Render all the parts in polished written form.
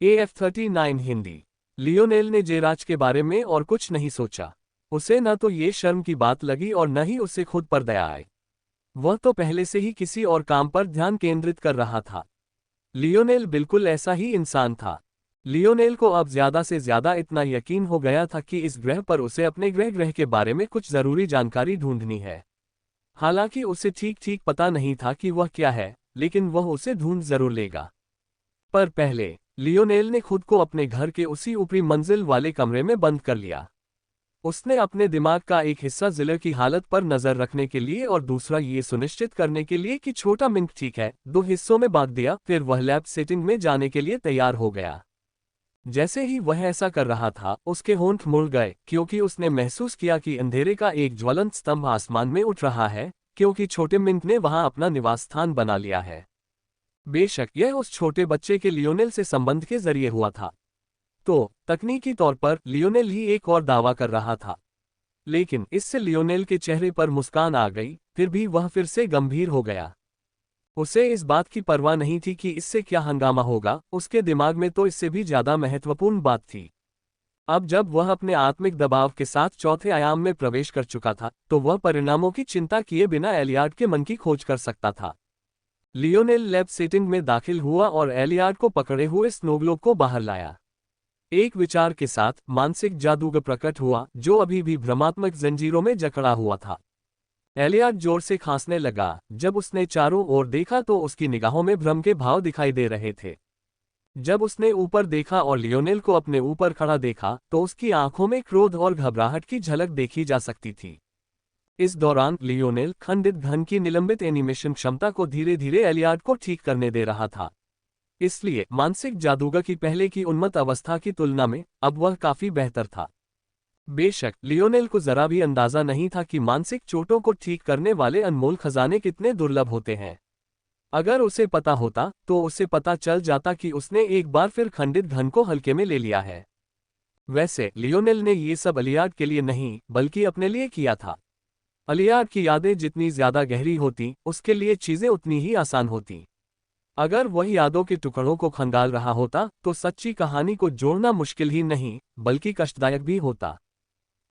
AF39 Hindi. Lionel ने जेराज के बारे में और कुछ नहीं सोचा। उसे न तो ये शर्म की बात लगी और न ही उसे खुद पर दया आई। वह तो पहले से ही किसी और काम पर ध्यान केंद्रित कर रहा था। लियोनेल बिल्कुल ऐसा ही इंसान था। लियोनेल को अब ज्यादा से ज्यादा इतना यकीन हो गया था कि इस ग्रह पर उसे अपने ग्रह के बारे में कुछ जरूरी जानकारी ढूंढनी है। हालांकि उसे ठीक ठीक पता नहीं था कि वह क्या है, लेकिन वह उसे ढूंढ जरूर लेगा। पर पहले लियोनेल ने खुद को अपने घर के उसी ऊपरी मंजिल वाले कमरे में बंद कर लिया। उसने अपने दिमाग का एक हिस्सा जिले की हालत पर नजर रखने के लिए और दूसरा ये सुनिश्चित करने के लिए कि छोटा मिंक ठीक है, दो हिस्सों में बांट दिया। फिर वह लैब सेटिंग में जाने के लिए तैयार हो गया। जैसे ही वह ऐसा कर रहा था, उसके होंठ मुड़ गए, क्योंकि उसने महसूस किया कि अंधेरे का एक ज्वलंत स्तंभ आसमान में उठ रहा है, क्योंकि छोटे मिंक ने वहां अपना निवास स्थान बना लिया है। बेशक यह उस छोटे बच्चे के लियोनेल से संबंध के जरिए हुआ था। तो तकनीकी तौर पर लियोनेल ही एक और दावा कर रहा था, लेकिन इससे लियोनेल के चेहरे पर मुस्कान आ गई। फिर भी वह फिर से गंभीर हो गया। उसे इस बात की परवाह नहीं थी कि इससे क्या हंगामा होगा। उसके दिमाग में तो इससे भी ज्यादा महत्वपूर्ण बात थी। अब जब वह अपने आत्मिक दबाव के साथ चौथे आयाम में प्रवेश कर चुका था, तो वह परिणामों की चिंता किए बिना एलियाड के मन की खोज कर सकता था। लियोनेल लैब सेटिंग में दाखिल हुआ और एलियाड को पकड़े हुए स्नोग्लोब को बाहर लाया। एक विचार के साथ मानसिक जादूगर प्रकट हुआ, जो अभी भी भ्रमात्मक जंजीरों में जकड़ा हुआ था। एलियाड जोर से खांसने लगा। जब उसने चारों ओर देखा तो उसकी निगाहों में भ्रम के भाव दिखाई दे रहे थे। जब उसने ऊपर देखा और लियोनेल को अपने ऊपर खड़ा देखा, तो उसकी आंखों में क्रोध और घबराहट की झलक देखी जा सकती थी। इस दौरान लियोनेल खंडित घन की निलंबित एनिमेशन क्षमता को धीरे धीरे एलियाड को ठीक करने दे रहा था। इसलिए मानसिक जादूगर की पहले की उन्मत्त अवस्था की तुलना में अब वह काफी बेहतर था। बेशक लियोनेल को जरा भी अंदाजा नहीं था कि मानसिक चोटों को ठीक करने वाले अनमोल खजाने कितने दुर्लभ होते हैं। अगर उसे पता होता तो उसे पता चल जाता कि उसने एक बार फिर खंडित घन को हल्के में ले लिया है। वैसे लियोनेल ने ये सब एलियाड के लिए नहीं, बल्कि अपने लिए किया था। एलियाड की यादें जितनी ज्यादा गहरी होती, उसके लिए चीजें उतनी ही आसान होती। अगर वह यादों के टुकड़ों को खंगाल रहा होता, तो सच्ची कहानी को जोड़ना मुश्किल ही नहीं, बल्कि कष्टदायक भी होता।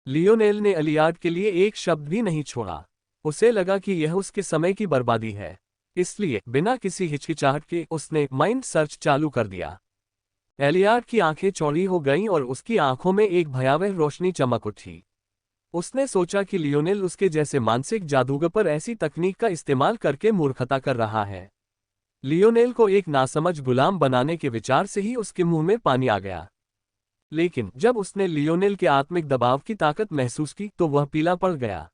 लियोनेल ने एलियाड के लिए एक शब्द भी नहीं छोड़ा। उसे लगा कि यह उसके समय की बर्बादी है। इसलिए बिना किसी हिचकिचाहट के उसने माइंड सर्च चालू कर दिया। एलियाड की आंखें चौड़ी हो गईं और उसकी आंखों में एक भयावह रोशनी चमक उठी। उसने सोचा कि लियोनेल उसके जैसे मानसिक जादूगर पर ऐसी तकनीक का इस्तेमाल करके मूर्खता कर रहा है। लियोनेल को एक नासमझ गुलाम बनाने के विचार से ही उसके मुंह में पानी आ गया। लेकिन जब उसने लियोनेल के आत्मिक दबाव की ताकत महसूस की, तो वह पीला पड़ गया।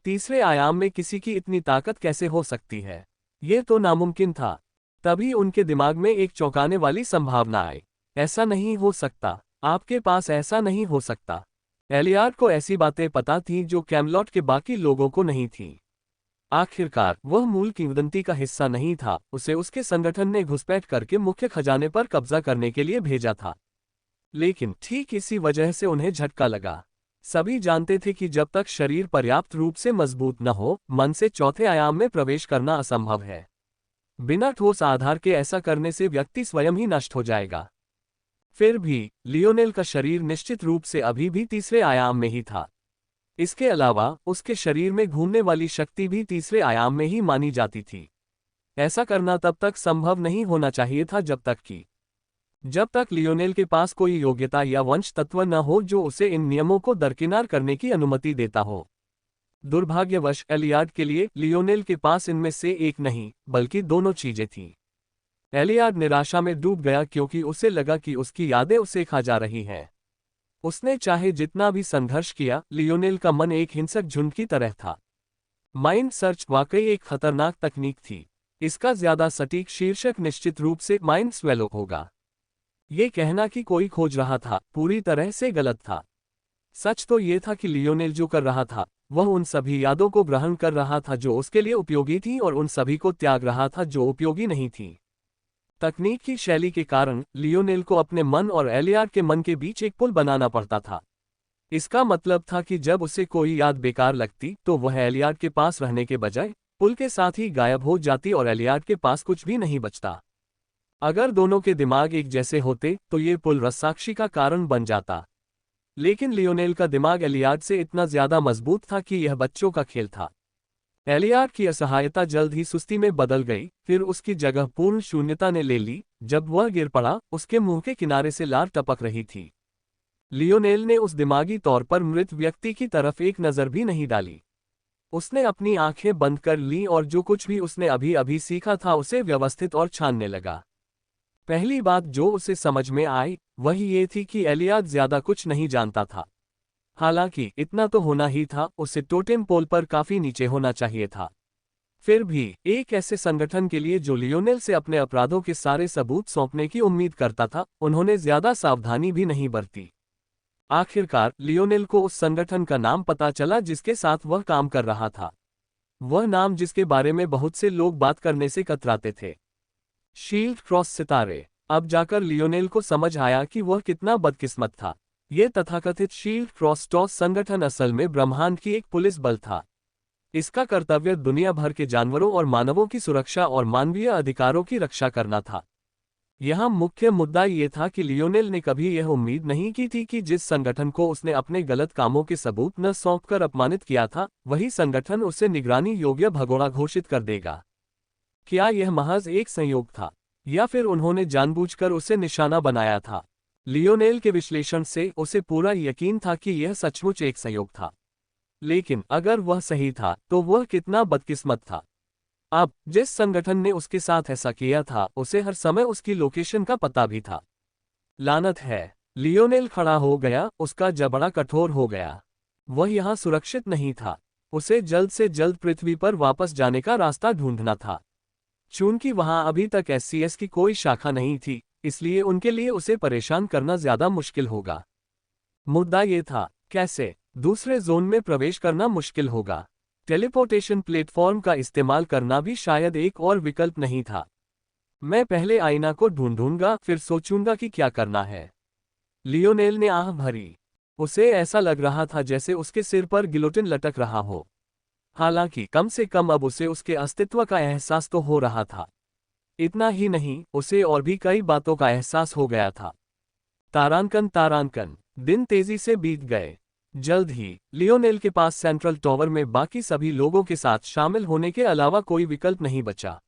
तीसरे आयाम में किसी की इतनी ताकत कैसे हो सकती है? ये तो नामुमकिन था। तभी उनके दिमाग में एक चौंकाने वाली संभावना आई। ऐसा नहीं हो सकता, आपके पास ऐसा नहीं हो सकता। एलियाड को ऐसी बातें पता थीं जो कैमलॉट के बाकी लोगों को नहीं थीं। आखिरकार वह मूल किंवदंती का हिस्सा नहीं था। उसे उसके संगठन ने घुसपैठ करके मुख्य खजाने पर कब्जा करने के लिए भेजा था। लेकिन ठीक इसी वजह से उन्हें झटका लगा। सभी जानते थे कि जब तक शरीर पर्याप्त रूप से मजबूत न हो, मन से चौथे आयाम में प्रवेश करना असंभव है। बिना ठोस आधार के ऐसा करने से व्यक्ति स्वयं ही नष्ट हो जाएगा। फिर भी लियोनेल का शरीर निश्चित रूप से अभी भी तीसरे आयाम में ही था। इसके अलावा उसके शरीर में घूमने वाली शक्ति भी तीसरे आयाम में ही मानी जाती थी। ऐसा करना तब तक संभव नहीं होना चाहिए था जब तक लियोनेल के पास कोई योग्यता या वंश तत्व न हो जो उसे इन नियमों को दरकिनार करने की अनुमति देता हो। दुर्भाग्यवश एलियाड के लिए लियोनेल के पास इनमें से एक नहीं, बल्कि दोनों चीजें थीं। एलियाड निराशा में डूब गया, क्योंकि उसे लगा कि उसकी यादें उसे खा जा रही हैं। उसने चाहे जितना भी संघर्ष किया, लियोनेल का मन एक हिंसक झुंड की तरह था। माइंड सर्च वाकई एक खतरनाक तकनीक थी। इसका ज्यादा सटीक शीर्षक निश्चित रूप से माइंड स्वेलो होगा। ये कहना कि कोई खोज रहा था पूरी तरह से गलत था। सच तो ये था कि लियोनेल जो कर रहा था, वह उन सभी यादों को ग्रहण कर रहा था जो उसके लिए उपयोगी थी, और उन सभी को त्याग रहा था जो उपयोगी नहीं थी। तकनीक की शैली के कारण लियोनेल को अपने मन और एलियाड के मन के बीच एक पुल बनाना पड़ता था। इसका मतलब था कि जब उसे कोई याद बेकार लगती, तो वह एलियाड के पास रहने के बजाय पुल के साथ ही गायब हो जाती और एलियाड के पास कुछ भी नहीं बचता। अगर दोनों के दिमाग एक जैसे होते तो ये पुल रस्साकशी का कारण बन जाता। लेकिन लियोनेल का दिमाग एलियाड से इतना ज्यादा मजबूत था कि यह बच्चों का खेल था। एलियाड की असहायता जल्द ही सुस्ती में बदल गई, फिर उसकी जगह पूर्ण शून्यता ने ले ली। जब वह गिर पड़ा, उसके मुंह के किनारे से लार टपक रही थी। लियोनेल ने उस दिमागी तौर पर मृत व्यक्ति की तरफ एक नजर भी नहीं डाली। उसने अपनी आंखें बंद कर लीं और जो कुछ भी उसने अभी अभी सीखा था उसे व्यवस्थित और छानने लगा। पहली बात जो उसे समझ में आई वही ये थी कि एलियाड ज्यादा कुछ नहीं जानता था। हालांकि इतना तो होना ही था, उसे टोटेम पोल पर काफी नीचे होना चाहिए था। फिर भी एक ऐसे संगठन के लिए जो लियोनेल से अपने अपराधों के सारे सबूत सौंपने की उम्मीद करता था, उन्होंने ज्यादा सावधानी भी नहीं बरती। आखिरकार लियोनेल को उस संगठन का नाम पता चला जिसके साथ वह काम कर रहा था। वह नाम जिसके बारे में बहुत से लोग बात करने से कतराते थे, शील्ड क्रॉस सितारे। अब जाकर लियोनेल को समझ आया कि वह कितना बदकिस्मत था। यह तथाकथित शील्ड क्रॉस टॉस संगठन असल में ब्रह्मांड की एक पुलिस बल था। इसका कर्तव्य दुनिया भर के जानवरों और मानवों की सुरक्षा और मानवीय अधिकारों की रक्षा करना था। यहाँ मुख्य मुद्दा ये था कि लियोनेल ने कभी यह उम्मीद नहीं की थी कि जिस संगठन को उसने अपने गलत कामों के सबूत न सौंपकर अपमानित किया था, वही संगठन उसे निगरानी योग्य भगोड़ा घोषित कर देगा। क्या यह महज एक संयोग था, या फिर उन्होंने जानबूझकर उसे निशाना बनाया था? लियोनेल के विश्लेषण से उसे पूरा यकीन था कि यह सचमुच एक संयोग था। लेकिन अगर वह सही था तो वह कितना बदकिस्मत था। अब जिस संगठन ने उसके साथ ऐसा किया था उसे हर समय उसकी लोकेशन का पता भी था। लानत है। लियोनेल खड़ा हो गया, उसका जबड़ा कठोर हो गया। वह यहाँ सुरक्षित नहीं था। उसे जल्द से जल्द पृथ्वी पर वापस जाने का रास्ता ढूंढना था। चूंकि वहां अभी तक एससीएस की कोई शाखा नहीं थी, इसलिए उनके लिए उसे परेशान करना ज्यादा मुश्किल होगा। मुद्दा ये था, कैसे दूसरे जोन में प्रवेश करना मुश्किल होगा। टेलीपोर्टेशन प्लेटफॉर्म का इस्तेमाल करना भी शायद एक और विकल्प नहीं था। मैं पहले आईना को ढूंढूंगा, फिर सोचूंगा कि क्या करना है। लियोनेल ने आह भरी। उसे ऐसा लग रहा था जैसे उसके सिर पर गिलोटिन लटक रहा हो। हालांकि कम से कम अब उसे उसके अस्तित्व का एहसास तो हो रहा था। इतना ही नहीं, उसे और भी कई बातों का एहसास हो गया था। तारांकन दिन तेजी से बीत गए। जल्द ही लियोनेल के पास सेंट्रल टॉवर में बाकी सभी लोगों के साथ शामिल होने के अलावा कोई विकल्प नहीं बचा।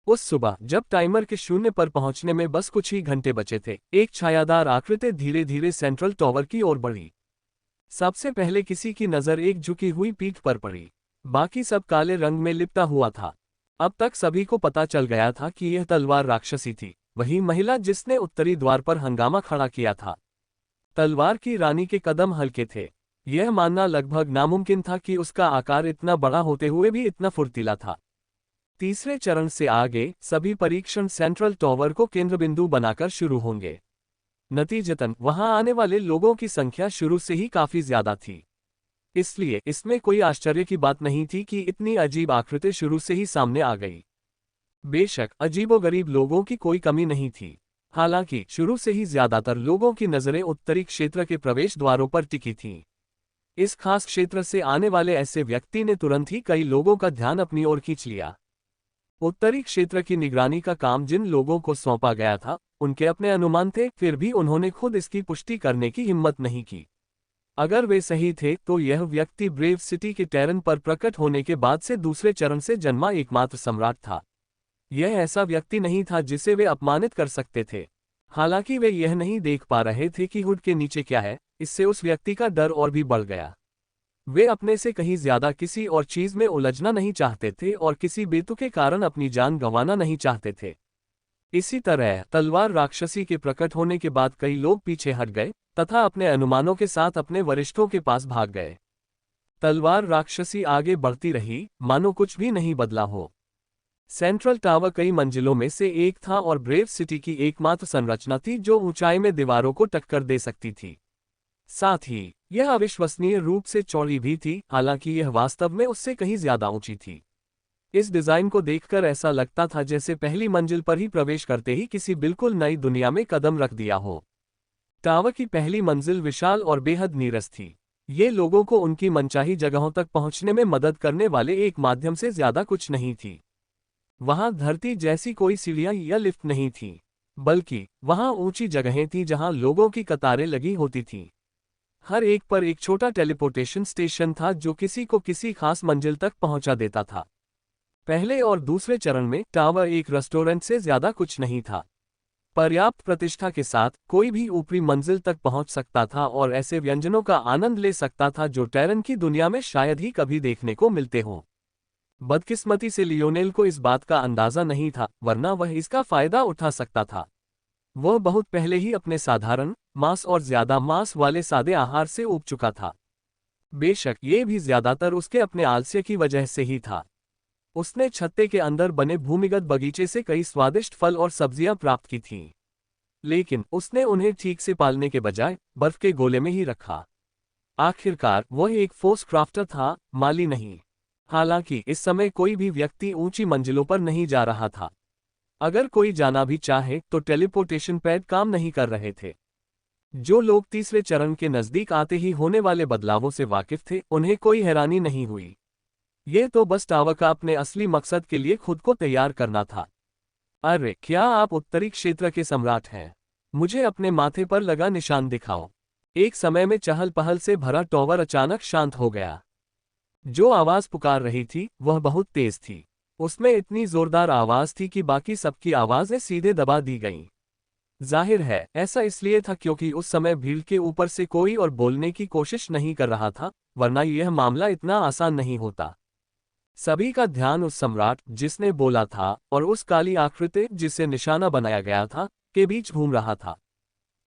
उस सुबह जब टाइमर के शून्य पर पहुंचने में बस कुछ ही घंटे बचे थे, एक छायादार आकृति धीरे धीरे सेंट्रल टॉवर की ओर बढ़ी। सबसे पहले किसी की नजर एक झुकी हुई पीठ पर पड़ी। बाकी सब काले रंग में लिपटा हुआ था। अब तक सभी को पता चल गया था कि यह तलवार राक्षसी थी, वही महिला जिसने उत्तरी द्वार पर हंगामा खड़ा किया था। तलवार की रानी के कदम हल्के थे। यह मानना लगभग नामुमकिन था कि उसका आकार इतना बड़ा होते हुए भी इतना फुर्तीला था। तीसरे चरण से आगे सभी परीक्षण सेंट्रल टॉवर को केंद्रबिंदु बनाकर शुरू होंगे। नतीजतन वहां आने वाले लोगों की संख्या शुरू से ही काफी ज्यादा थी। इसलिए इसमें कोई आश्चर्य की बात नहीं थी कि इतनी अजीब आकृति शुरू से ही सामने आ गई। बेशक अजीबोगरीब लोगों की कोई कमी नहीं थी। हालांकि शुरू से ही ज्यादातर लोगों की नजरें उत्तरी क्षेत्र के प्रवेश द्वारों पर टिकी थीं। इस खास क्षेत्र से आने वाले ऐसे व्यक्ति ने तुरंत ही कई लोगों का ध्यान अपनी ओर खींच लिया। उत्तरी क्षेत्र की निगरानी का काम जिन लोगों को सौंपा गया था, उनके अपने अनुमान थे, फिर भी उन्होंने खुद इसकी पुष्टि करने की हिम्मत नहीं की। अगर वे सही थे तो यह व्यक्ति ब्रेव सिटी के टेरन पर प्रकट होने के बाद से दूसरे चरण से जन्मा एकमात्र सम्राट था। यह ऐसा व्यक्ति नहीं था जिसे वे अपमानित कर सकते थे। हालांकि वे यह नहीं देख पा रहे थे कि हुड के नीचे क्या है, इससे उस व्यक्ति का डर और भी बढ़ गया। वे अपने से कहीं ज्यादा किसी और चीज में उलझना नहीं चाहते थे और किसी बेतुके कारण अपनी जान गंवाना नहीं चाहते थे। इसी तरह तलवार राक्षसी के प्रकट होने के बाद कई लोग पीछे हट गए तथा अपने अनुमानों के साथ अपने वरिष्ठों के पास भाग गए। तलवार राक्षसी आगे बढ़ती रही, मानो कुछ भी नहीं बदला हो। सेंट्रल टावर कई मंजिलों में से एक था और ब्रेव सिटी की एकमात्र संरचना थी जो ऊंचाई में दीवारों को टक्कर दे सकती थी। साथ ही यह अविश्वसनीय रूप से चौड़ी भी थी, हालांकि यह वास्तव में उससे कहीं ज्यादा ऊंची थी। इस डिजाइन को देखकर ऐसा लगता था जैसे पहली मंजिल पर ही प्रवेश करते ही किसी बिल्कुल नई दुनिया में कदम रख दिया हो। टावर की पहली मंजिल विशाल और बेहद नीरस थी। ये लोगों को उनकी मनचाही जगहों तक पहुंचने में मदद करने वाले एक माध्यम से ज्यादा कुछ नहीं थी। वहां धरती जैसी कोई सीढ़ियां या लिफ्ट नहीं थी, बल्कि वहां ऊंची जगहें थीं जहां लोगों की कतारें लगी होती थीं। हर एक पर एक छोटा टेलीपोर्टेशन स्टेशन था जो किसी को किसी खास मंजिल तक पहुंचा देता था। पहले और दूसरे चरण में टावर एक रेस्टोरेंट से ज्यादा कुछ नहीं था। पर्याप्त प्रतिष्ठा के साथ कोई भी ऊपरी मंजिल तक पहुंच सकता था और ऐसे व्यंजनों का आनंद ले सकता था जो टैरन की दुनिया में शायद ही कभी देखने को मिलते हों। बदकिस्मती से लियोनेल को इस बात का अंदाजा नहीं था, वरना वह इसका फायदा उठा सकता था। वह बहुत पहले ही अपने साधारण मांस और ज्यादा मांस वाले सादे आहार से ऊब चुका था। बेशक ये भी ज्यादातर उसके अपने आलस्य की वजह से ही था। उसने छत्ते के अंदर बने भूमिगत बगीचे से कई स्वादिष्ट फल और सब्जियां प्राप्त की थीं, लेकिन उसने उन्हें ठीक से पालने के बजाय बर्फ के गोले में ही रखा। आखिरकार वह एक फोर्स क्राफ्टर था, माली नहीं। हालांकि इस समय कोई भी व्यक्ति ऊंची मंजिलों पर नहीं जा रहा था। अगर कोई जाना भी चाहे तो टेलीपोर्टेशन पैड काम नहीं कर रहे थे। जो लोग तीसरे चरण के नजदीक आते ही होने वाले बदलावों से वाकिफ थे, उन्हें कोई हैरानी नहीं हुई। ये तो बस टावर का अपने असली मकसद के लिए खुद को तैयार करना था। अरे क्या आप उत्तरी क्षेत्र के सम्राट हैं? मुझे अपने माथे पर लगा निशान दिखाओ। एक समय में चहल पहल से भरा टावर अचानक शांत हो गया। जो आवाज पुकार रही थी वह बहुत तेज थी। उसमें इतनी जोरदार आवाज थी कि बाकी सबकी आवाजें सीधे दबा दी गईं। जाहिर है ऐसा इसलिए था क्योंकि उस समय भीड़ के ऊपर से कोई और बोलने की कोशिश नहीं कर रहा था, वरना यह मामला इतना आसान नहीं होता। सभी का ध्यान उस सम्राट जिसने बोला था और उस काली आकृति जिसे निशाना बनाया गया था के बीच घूम रहा था।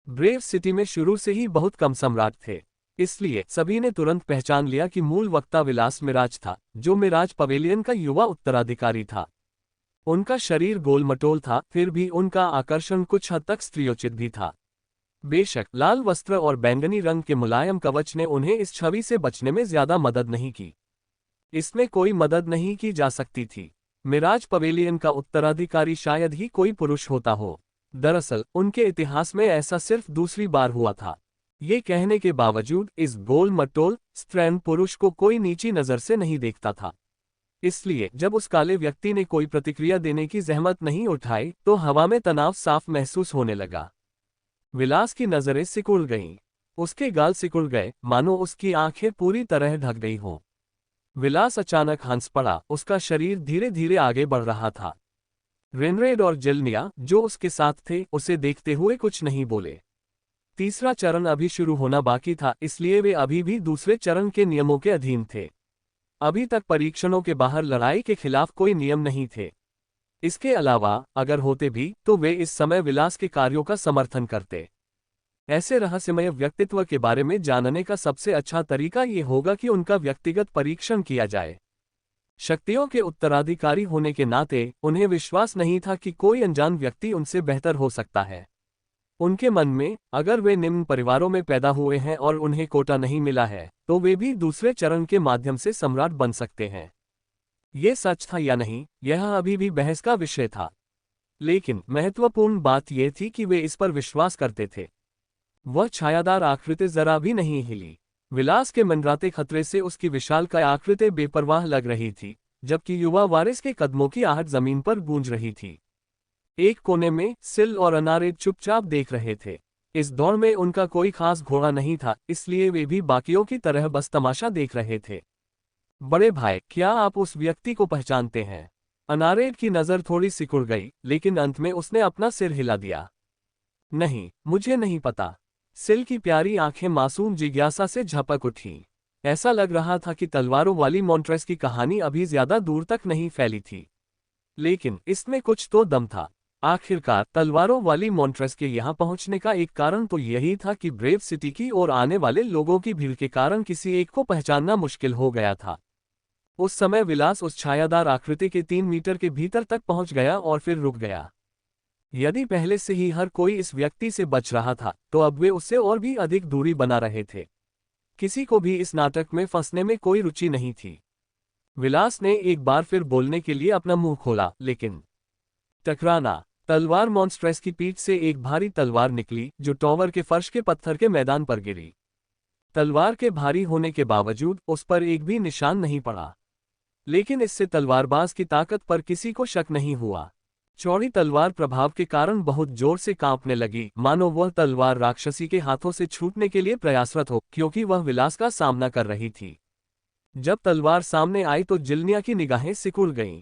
ब्रेव सिटी में शुरू से ही बहुत कम सम्राट थे, इसलिए सभी ने तुरंत पहचान लिया कि मूल वक्ता विलास मिराज था, जो मिराज पवेलियन का युवा उत्तराधिकारी था। उनका शरीर गोल-मटोल था, फिर भी उनका आकर्षण कुछ हद तक स्त्रियोचित भी था। बेशक लाल वस्त्र और बैंगनी रंग के मुलायम कवच ने उन्हें इस छवि से बचने में ज्यादा मदद नहीं की। इसमें कोई मदद नहीं की जा सकती थी। मिराज पवेलियन का उत्तराधिकारी शायद ही कोई पुरुष होता हो। दरअसल उनके इतिहास में ऐसा सिर्फ दूसरी बार हुआ था। ये कहने के बावजूद इस गोल-मटोल स्त्रैण पुरुष को कोई नीची नजर से नहीं देखता था। इसलिए जब उस काले व्यक्ति ने कोई प्रतिक्रिया देने की जहमत नहीं उठाई तो हवा में तनाव साफ महसूस होने लगा। विलास की नजरें सिकुड़ गईं। उसके गाल सिकुड़ गए, मानो उसकी आंखें पूरी तरह ढक गई हों। विलास अचानक हंस पड़ा, उसका शरीर धीरे धीरे आगे बढ़ रहा था। रेनरेड और जिल्निया जो उसके साथ थे उसे देखते हुए कुछ नहीं बोले। तीसरा चरण अभी शुरू होना बाकी था, इसलिए वे अभी भी दूसरे चरण के नियमों के अधीन थे। अभी तक परीक्षणों के बाहर लड़ाई के खिलाफ कोई नियम नहीं थे। इसके अलावा अगर होते भी तो वे इस समय विलास के कार्यों का समर्थन करते। ऐसे रहस्यमय व्यक्तित्व के बारे में जानने का सबसे अच्छा तरीका ये होगा कि उनका व्यक्तिगत परीक्षण किया जाए। शक्तियों के उत्तराधिकारी होने के नाते उन्हें विश्वास नहीं था कि कोई अनजान व्यक्ति उनसे बेहतर हो सकता है। उनके मन में अगर वे निम्न परिवारों में पैदा हुए हैं और उन्हें कोटा नहीं मिला है तो वे भी दूसरे चरण के माध्यम से सम्राट बन सकते हैं। ये सच था या नहीं, यह अभी भी बहस का विषय था, लेकिन महत्वपूर्ण बात यह थी कि वे इस पर विश्वास करते थे। वह छायादार आकृति जरा भी नहीं हिली। विलास के मंडराते खतरे से उसकी विशालकाय आकृति बेपरवाह लग रही थी, जबकि युवा वारिस के कदमों की आहट जमीन पर गूंज रही थी। एक कोने में सिल और अनारेड चुपचाप देख रहे थे। इस दौड़ में उनका कोई खास घोड़ा नहीं था, इसलिए वे भी बाकियों की तरह बस तमाशा देख रहे थे। बड़े भाई, क्या आप उस व्यक्ति को पहचानते हैं? अनारेड की नजर थोड़ी सिकुड़ गई, लेकिन अंत में उसने अपना सिर हिला दिया। नहीं, मुझे नहीं पता। सिल की प्यारी आंखें मासूम जिज्ञासा से झपक उठीं। ऐसा लग रहा था कि तलवारों वाली मॉन्ट्रेस की कहानी अभी ज्यादा दूर तक नहीं फैली थी, लेकिन इसमें कुछ तो दम था। आखिरकार तलवारों वाली मॉन्ट्रेस के यहाँ पहुंचने का एक कारण तो यही था कि ब्रेव सिटी की ओर आने वाले लोगों की भीड़ के कारण किसी एक को पहचानना मुश्किल हो गया था। उस समय विलास उस छायादार आकृति के 3 मीटर के भीतर तक पहुंच गया और फिर रुक गया। यदि पहले से ही हर कोई इस व्यक्ति से बच रहा था तो अब वे उससे और भी अधिक दूरी बना रहे थे। किसी को भी इस नाटक में फंसने में कोई रुचि नहीं थी। विलास ने एक बार फिर बोलने के लिए अपना मुंह खोला, लेकिन टकराना। तलवार मॉन्स्ट्रेस की पीठ से एक भारी तलवार निकली जो टॉवर के फर्श के पत्थर के मैदान पर गिरी। तलवार के भारी होने के बावजूद उस पर एक भी निशान नहीं पड़ा, लेकिन इससे तलवारबाज की ताकत पर किसी को शक नहीं हुआ। चौड़ी तलवार प्रभाव के कारण बहुत जोर से कांपने लगी, मानो वह तलवार राक्षसी के हाथों से छूटने के लिए प्रयासरत हो, क्योंकि वह विलास का सामना कर रही थी। जब तलवार सामने आई तो जिल्निया की निगाहें सिकुड़ गईं।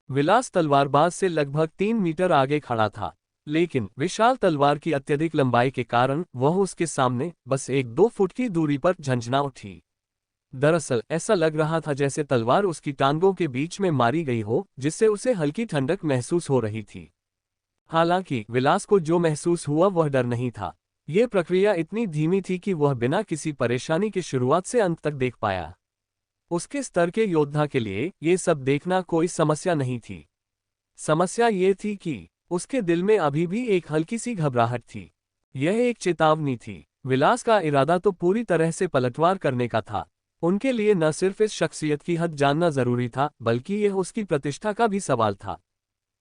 विलास तलवारबाज से लगभग 3 मीटर आगे खड़ा था, लेकिन विशाल तलवार की अत्यधिक लंबाई के कारण वह उसके सामने बस 1-2 फुट की दूरी पर झंझना उठी। दरअसल ऐसा लग रहा था जैसे तलवार उसकी टांगों के बीच में मारी गई हो, जिससे उसे हल्की ठंडक महसूस हो रही थी। हालांकि विलास को जो महसूस हुआ वह डर नहीं था। यह प्रक्रिया इतनी धीमी थी कि वह बिना किसी परेशानी के शुरुआत से अंत तक देख पाया। उसके स्तर के योद्धा के लिए ये सब देखना कोई समस्या नहीं थी। समस्या ये थी कि उसके दिल में अभी भी एक हल्की सी घबराहट थी। यह एक चेतावनी थी। विलास का इरादा तो पूरी तरह से पलटवार करने का था। उनके लिए न सिर्फ इस शख्सियत की हद जानना जरूरी था, बल्कि यह उसकी प्रतिष्ठा का भी सवाल था।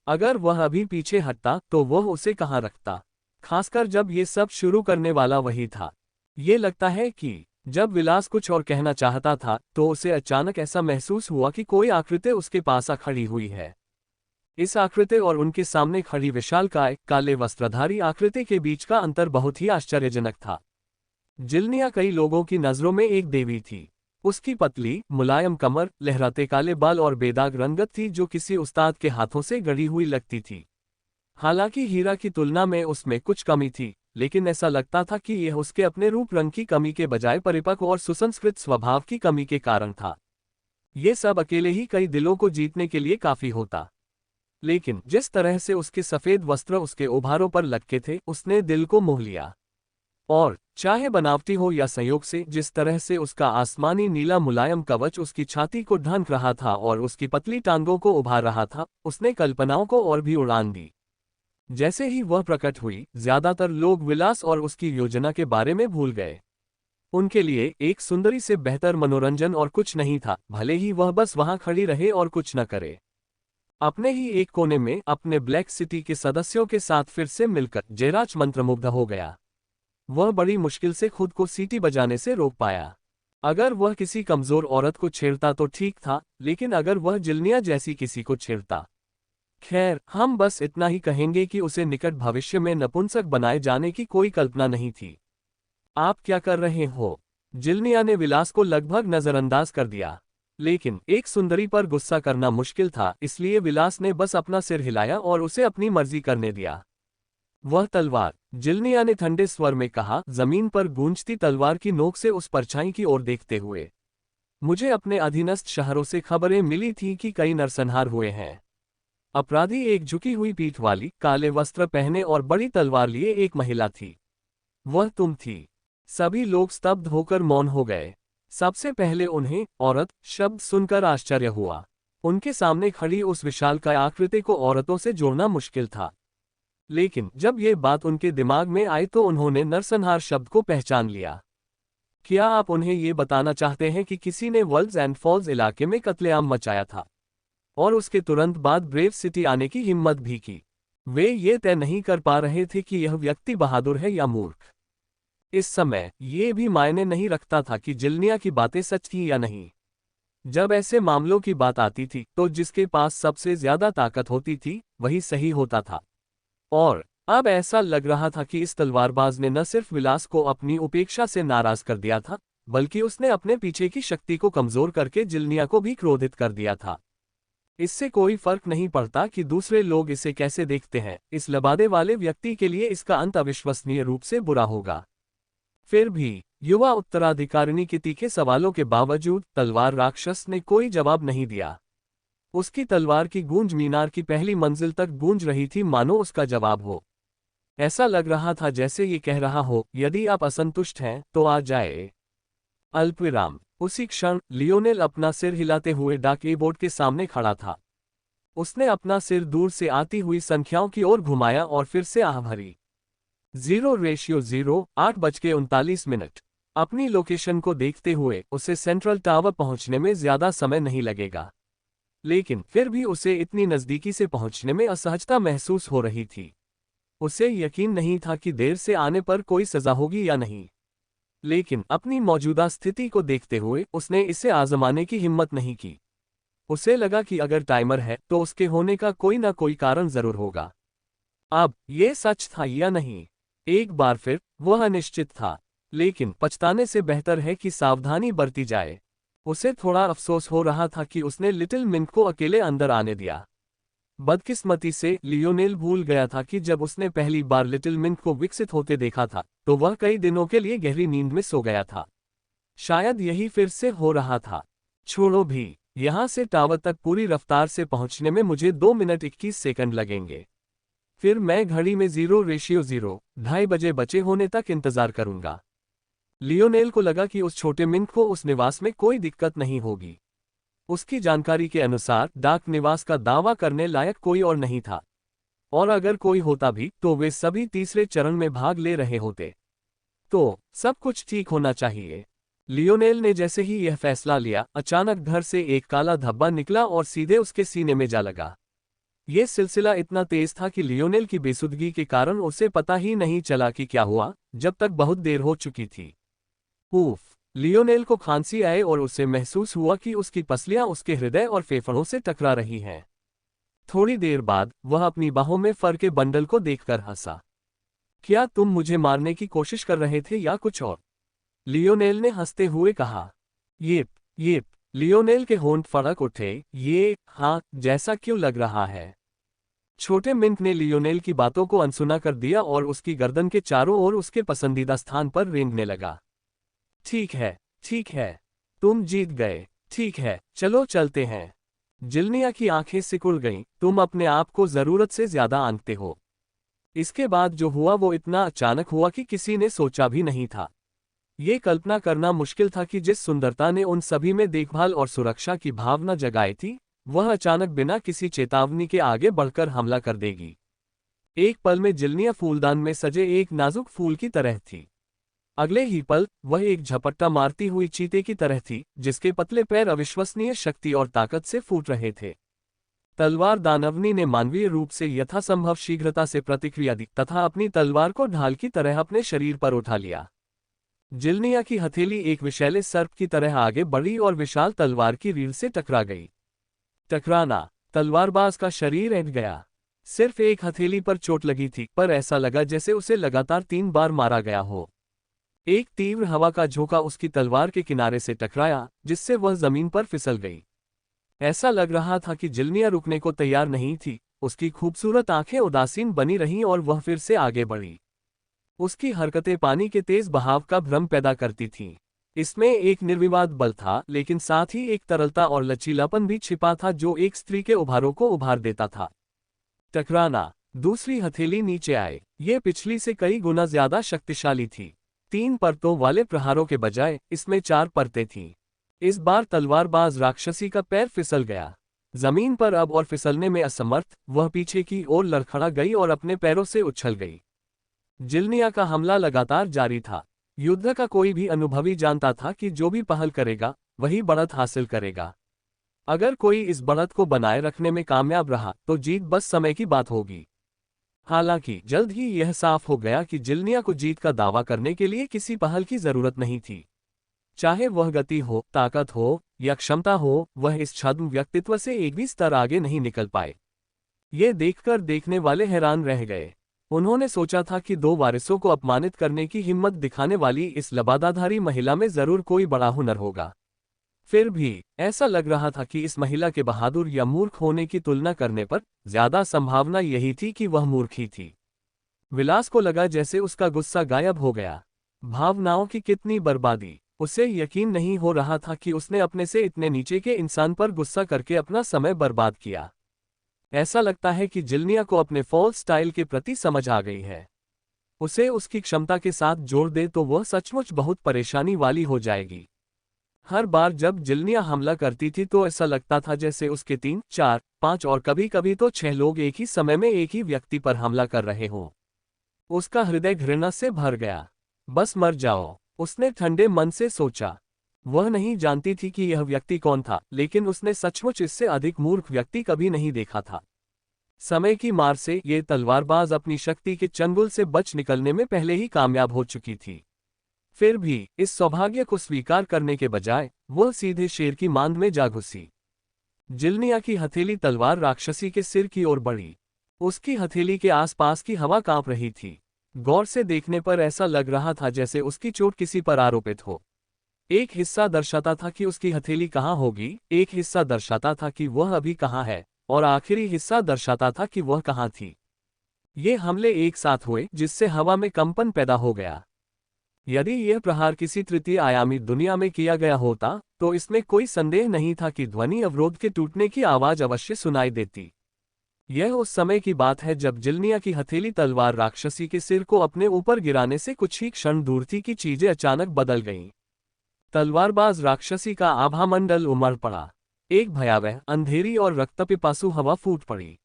अगर वह अभी पीछे हटता तो वह उसे कहाँ रखता, खासकर जब ये सब शुरू करने वाला वही था। ये लगता है कि जब विलास कुछ और कहना चाहता था तो उसे अचानक ऐसा महसूस हुआ कि कोई आकृति उसके पास आ खड़ी हुई है। इस आकृति और उनके सामने खड़ी विशालकाय काले वस्त्रधारी आकृति के बीच का अंतर बहुत ही आश्चर्यजनक था। जिल्निया कई लोगों की नजरों में एक देवी थी। उसकी पतली मुलायम कमर, लहराते काले बाल और बेदाग रंगत थी जो किसी उस्ताद के हाथों से गढ़ी हुई लगती थी। हालांकि हीरा की तुलना में उसमें कुछ कमी थी, लेकिन ऐसा लगता था कि यह उसके अपने रूप रंग की कमी के बजाय परिपक्व और सुसंस्कृत स्वभाव की कमी के कारण था। ये सब अकेले ही कई दिलों को जीतने के लिए काफी होता, लेकिन जिस तरह से उसके सफेद वस्त्र उसके उभारों पर लटके थे उसने दिल को मोह लिया। और चाहे बनावटी हो या संयोग से, जिस तरह से उसका आसमानी नीला मुलायम कवच उसकी छाती को ढांक रहा था और उसकी पतली टांगों को उभार रहा था, उसने कल्पनाओं को और भी उड़ान दी। जैसे ही वह प्रकट हुई, ज्यादातर लोग विलास और उसकी योजना के बारे में भूल गए। उनके लिए एक सुंदरी से बेहतर मनोरंजन और कुछ नहीं था, भले ही वह बस वहां खड़ी रहे और कुछ न करे। अपने ही एक कोने में अपने ब्लैक सिटी के सदस्यों के साथ फिर से मिलकर जयराज मंत्रमुग्ध हो गया। वह बड़ी मुश्किल से खुद को सीटी बजाने से रोक पाया। अगर वह किसी कमजोर औरत को छेड़ता तो ठीक था, लेकिन अगर वह जिल्निया जैसी किसी को छेड़ता, खैर, हम बस इतना ही कहेंगे कि उसे निकट भविष्य में नपुंसक बनाए जाने की कोई कल्पना नहीं थी। आप क्या कर रहे हो? जिल्निया ने विलास को लगभग नजरअंदाज कर दिया, लेकिन एक सुंदरी पर गुस्सा करना मुश्किल था, इसलिए विलास ने बस अपना सिर हिलाया और उसे अपनी मर्जी करने दिया। वह तलवार, जिल्निया ने ठंडे स्वर में कहा, जमीन पर गूंजती तलवार की नोक से उस परछाई की ओर देखते हुए। मुझे अपने अधीनस्थ शहरों से खबरें मिली थी कि कई नरसंहार हुए हैं। अपराधी एक झुकी हुई पीठ वाली, काले वस्त्र पहने और बड़ी तलवार लिए एक महिला थी। वह तुम थी। सभी लोग स्तब्ध होकर मौन हो गए। सबसे पहले उन्हें औरत शब्द सुनकर आश्चर्य हुआ। उनके सामने खड़ी उस विशालकाय आकृति को औरतों से जोड़ना मुश्किल था, लेकिन जब ये बात उनके दिमाग में आई तो उन्होंने नरसंहार शब्द को पहचान लिया। क्या आप उन्हें ये बताना चाहते हैं कि किसी ने वर्ल्ड्स एंड फॉल्स इलाके में कत्लेआम मचाया था और उसके तुरंत बाद ब्रेव सिटी आने की हिम्मत भी की? वे ये तय नहीं कर पा रहे थे कि यह व्यक्ति बहादुर है या मूर्ख। इस समय ये भी मायने नहीं रखता था कि जिल्निया की बातें सच थी या नहीं। जब ऐसे मामलों की बात आती थी तो जिसके पास सबसे ज्यादा ताकत होती थी वही सही होता था। और अब ऐसा लग रहा था कि इस तलवारबाज ने न सिर्फ विलास को अपनी उपेक्षा से नाराज कर दिया था, बल्कि उसने अपने पीछे की शक्ति को कमजोर करके जिल्निया को भी क्रोधित कर दिया था। इससे कोई फर्क नहीं पड़ता कि दूसरे लोग इसे कैसे देखते हैं, इस लबादे वाले व्यक्ति के लिए इसका अंत अविश्वसनीय रूप से बुरा होगा। फिर भी युवा उत्तराधिकारिणी के तीखे सवालों के बावजूद तलवार राक्षस ने कोई जवाब नहीं दिया। उसकी तलवार की गूंज मीनार की पहली मंजिल तक गूंज रही थी, मानो उसका जवाब हो। ऐसा लग रहा था जैसे ये कह रहा हो, यदि आप असंतुष्ट हैं तो आ जाए। अल्पविराम। उसी क्षण लियोनेल अपना सिर हिलाते हुए डाक बोर्ड के सामने खड़ा था। उसने अपना सिर दूर से आती हुई संख्याओं की ओर घुमाया और फिर से आह भरी। 0:0, 8:39। अपनी लोकेशन को देखते हुए उसे सेंट्रल टावर पहुंचने में ज्यादा समय नहीं लगेगा, लेकिन फिर भी उसे इतनी नजदीकी से पहुंचने में असहजता महसूस हो रही थी। उसे यकीन नहीं था कि देर से आने पर कोई सजा होगी या नहीं, लेकिन अपनी मौजूदा स्थिति को देखते हुए उसने इसे आजमाने की हिम्मत नहीं की। उसे लगा कि अगर टाइमर है तो उसके होने का कोई ना कोई कारण जरूर होगा। अब ये सच था या नहीं, एक बार फिर वह अनिश्चित था। लेकिन पछताने से बेहतर है कि सावधानी बरती जाए। उसे थोड़ा अफसोस हो रहा था कि उसने लिटिल मिंट को अकेले अंदर आने दिया। बदकिस्मती से लियोनेल भूल गया था कि जब उसने पहली बार लिटिल मिंट को विकसित होते देखा था तो वह कई दिनों के लिए गहरी नींद में सो गया था। शायद यही फिर से हो रहा था। छोड़ो भी, यहां से टावर तक पूरी रफ्तार से पहुंचने में मुझे 2 मिनट 21 सेकंड लगेंगे। फिर मैं घड़ी में 0:0 बजे बचे होने तक इंतजार करूंगा। लियोनेल को लगा कि उस छोटे मिंट को उस निवास में कोई दिक्कत नहीं होगी। उसकी जानकारी के अनुसार डाक निवास का दावा करने लायक कोई और नहीं था, और अगर कोई होता भी तो वे सभी तीसरे चरण में भाग ले रहे होते। तो सब कुछ ठीक होना चाहिए। लियोनेल ने जैसे ही यह फैसला लिया, अचानक घर से एक काला धब्बा निकला और सीधे उसके सीने में जा लगा। यह सिलसिला इतना तेज था कि लियोनेल की बेसुधगी के कारण उसे पता ही नहीं चला कि क्या हुआ, जब तक बहुत देर हो चुकी थी। उफ! लियोनेल को खांसी आए और उसे महसूस हुआ कि उसकी पसलियां उसके हृदय और फेफड़ों से टकरा रही हैं। थोड़ी देर बाद वह अपनी बाहों में फर के बंडल को देखकर हंसा। क्या तुम मुझे मारने की कोशिश कर रहे थे या कुछ और? लियोनेल ने हंसते हुए कहा। येप। लियोनेल के होंठ फड़क उठे। ये हाँ, जैसा क्यों लग रहा है? छोटे मिंट ने लियोनेल की बातों को अनसुना कर दिया और उसकी गर्दन के चारों ओर उसके पसंदीदा स्थान पर रेंगने लगा। ठीक है, तुम जीत गए। ठीक है, चलो चलते हैं। जिल्निया की आंखें सिकुड़ गईं। तुम अपने आप को जरूरत से ज्यादा आंकते हो। इसके बाद जो हुआ वो इतना अचानक हुआ कि किसी ने सोचा भी नहीं था। ये कल्पना करना मुश्किल था कि जिस सुंदरता ने उन सभी में देखभाल और सुरक्षा की भावना जगाई थी, वह अचानक बिना किसी चेतावनी के आगे बढ़कर हमला कर देगी। एक पल में जिल्निया फूलदान में सजे एक नाजुक फूल की तरह थी। अगले ही पल वह एक झपट्टा मारती हुई चीते की तरह थी, जिसके पतले पैर अविश्वसनीय शक्ति और ताकत से फूट रहे थे। तलवार दानवनी ने मानवीय रूप से यथासंभव शीघ्रता से प्रतिक्रिया दी तथा अपनी तलवार को ढाल की तरह अपने शरीर पर उठा लिया। जिल्निया की हथेली एक विशैले सर्प की तरह आगे बढ़ी और विशाल तलवार की रीढ़ से टकरा गई। टकराना, तलवारबाज का शरीर ऐंठ गया। सिर्फ एक हथेली पर चोट लगी थी, पर ऐसा लगा जैसे उसे लगातार 3 बार मारा गया हो। एक तीव्र हवा का झोंका उसकी तलवार के किनारे से टकराया, जिससे वह जमीन पर फिसल गई। ऐसा लग रहा था कि जिल्निया रुकने को तैयार नहीं थी। उसकी खूबसूरत आंखें उदासीन बनी रहीं और वह फिर से आगे बढ़ी। उसकी हरकतें पानी के तेज बहाव का भ्रम पैदा करती थीं। इसमें एक निर्विवाद बल था, लेकिन साथ ही एक तरलता और लचीलापन भी छिपा था जो एक स्त्री के उभारों को उभार देता था। टकराना, दूसरी हथेली नीचे आए। ये पिछली से कई गुना ज्यादा शक्तिशाली थी। 3 परतों वाले प्रहारों के बजाय इसमें 4 परतें थीं। इस बार तलवारबाज राक्षसी का पैर फिसल गया। जमीन पर अब और फिसलने में असमर्थ, वह पीछे की ओर लड़खड़ा गई और अपने पैरों से उछल गई। जिल्निया का हमला लगातार जारी था। युद्ध का कोई भी अनुभवी जानता था कि जो भी पहल करेगा, वही बढ़त हासिल करेगा। अगर कोई इस बढ़त को बनाए रखने में कामयाब रहा तो जीत बस समय की बात होगी। हालांकि जल्द ही यह साफ हो गया कि जिल्निया को जीत का दावा करने के लिए किसी पहल की जरूरत नहीं थी। चाहे वह गति हो, ताकत हो या क्षमता हो, वह इस छद्म व्यक्तित्व से एक भी स्तर आगे नहीं निकल पाए। ये देखकर देखने वाले हैरान रह गए। उन्होंने सोचा था कि 2 वारिसों को अपमानित करने की हिम्मत दिखाने वाली इस लबादाधारी महिला में जरूर कोई बड़ा हुनर होगा। फिर भी ऐसा लग रहा था कि इस महिला के बहादुर या मूर्ख होने की तुलना करने पर ज्यादा संभावना यही थी कि वह मूर्ख ही थी। विलास को लगा जैसे उसका गुस्सा गायब हो गया। भावनाओं की कितनी बर्बादी! उसे यकीन नहीं हो रहा था कि उसने अपने से इतने नीचे के इंसान पर गुस्सा करके अपना समय बर्बाद किया। ऐसा लगता है कि जिल्निया को अपने फॉल स्टाइल के प्रति समझ आ गई है। उसे उसकी क्षमता के साथ जोड़ दे तो वह सचमुच बहुत परेशानी वाली हो जाएगी। हर बार जब जिल्निया हमला करती थी तो ऐसा लगता था जैसे उसके 3, 4, 5 और कभी-कभी तो 6 लोग एक ही समय में एक ही व्यक्ति पर हमला कर रहे हों। उसका हृदय घृणा से भर गया। बस मर जाओ, उसने ठंडे मन से सोचा। वह नहीं जानती थी कि यह व्यक्ति कौन था, लेकिन उसने सचमुच इससे अधिक मूर्ख व्यक्ति कभी नहीं देखा था। समय की मार से ये तलवारबाज अपनी शक्ति के चंगुल से बच निकलने में पहले ही कामयाब हो चुकी थी। फिर भी इस सौभाग्य को स्वीकार करने के बजाय वह सीधे शेर की मांद में जा घुसी। जिल्निया की हथेली तलवार राक्षसी के सिर की ओर बढ़ी। उसकी हथेली के आसपास की हवा कांप रही थी। गौर से देखने पर ऐसा लग रहा था जैसे उसकी चोट किसी पर आरोपित हो। एक हिस्सा दर्शाता था कि उसकी हथेली कहाँ होगी, एक हिस्सा दर्शाता था कि वह अभी कहाँ है, और आखिरी हिस्सा दर्शाता था कि वह कहाँ थी। ये हमले एक साथ हुए जिससे हवा में कंपन पैदा हो गया। यदि यह प्रहार किसी तृतीय आयामी दुनिया में किया गया होता तो इसमें कोई संदेह नहीं था कि ध्वनि अवरोध के टूटने की आवाज अवश्य सुनाई देती। यह उस समय की बात है जब जिल्निया की हथेली तलवार राक्षसी के सिर को अपने ऊपर गिराने से कुछ ही क्षण दूर थी कि चीजें अचानक बदल गईं। तलवारबाज राक्षसी का आभामंडल उमड़ पड़ा। एक भयावह, अंधेरी और रक्तपिपासु हवा फूट पड़ी।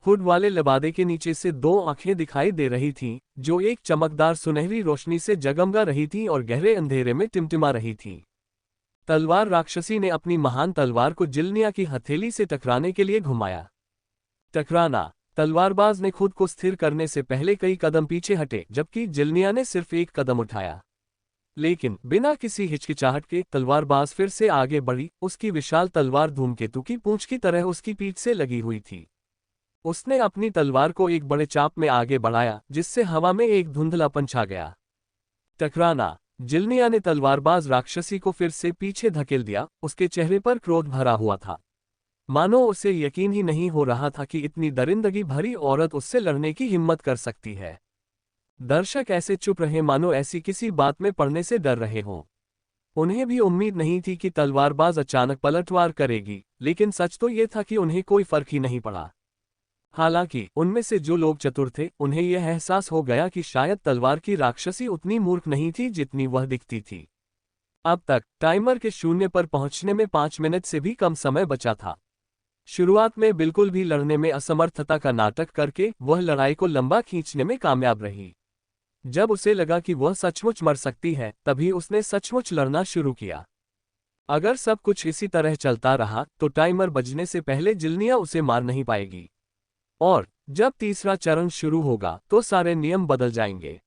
हुड वाले लबादे के नीचे से दो आंखें दिखाई दे रही थीं, जो एक चमकदार सुनहरी रोशनी से जगमगा रही थीं और गहरे अंधेरे में टिमटिमा रही थीं। तलवार राक्षसी ने अपनी महान तलवार को जिल्निया की हथेली से टकराने के लिए घुमाया। टकराना। तलवारबाज ने खुद को स्थिर करने से पहले कई कदम पीछे हटे, जबकि जिल्निया ने सिर्फ एक कदम उठाया। लेकिन बिना किसी हिचकिचाहट के तलवारबाज फिर से आगे बढ़ी। उसकी विशाल तलवार धूमकेतु की पूंछ की तरह उसकी पीठ से लगी हुई थी। उसने अपनी तलवार को एक बड़े चाप में आगे बढ़ाया, जिससे हवा में एक धुंधलापन छा गया। टकराना। जिल्निया ने तलवारबाज राक्षसी को फिर से पीछे धकेल दिया। उसके चेहरे पर क्रोध भरा हुआ था, मानो उसे यकीन ही नहीं हो रहा था कि इतनी दरिंदगी भरी औरत उससे लड़ने की हिम्मत कर सकती है। दर्शक ऐसे चुप रहे मानो ऐसी किसी बात में पड़ने से डर रहे हों। उन्हें भी उम्मीद नहीं थी कि तलवारबाज अचानक पलटवार करेगी, लेकिन सच तो ये था कि उन्हें कोई फर्क ही नहीं पड़ा। हालांकि उनमें से जो लोग चतुर थे, उन्हें यह एहसास हो गया कि शायद तलवार की राक्षसी उतनी मूर्ख नहीं थी जितनी वह दिखती थी। अब तक टाइमर के शून्य पर पहुंचने में 5 मिनट से भी कम समय बचा था। शुरुआत में बिल्कुल भी लड़ने में असमर्थता का नाटक करके वह लड़ाई को लंबा खींचने में कामयाब रही। जब उसे लगा कि वह सचमुच मर सकती है, तभी उसने सचमुच लड़ना शुरू किया। अगर सब कुछ इसी तरह चलता रहा तो टाइमर बजने से पहले जिल्निया उसे मार नहीं पाएगी, और जब तीसरा चरण शुरू होगा तो सारे नियम बदल जाएंगे।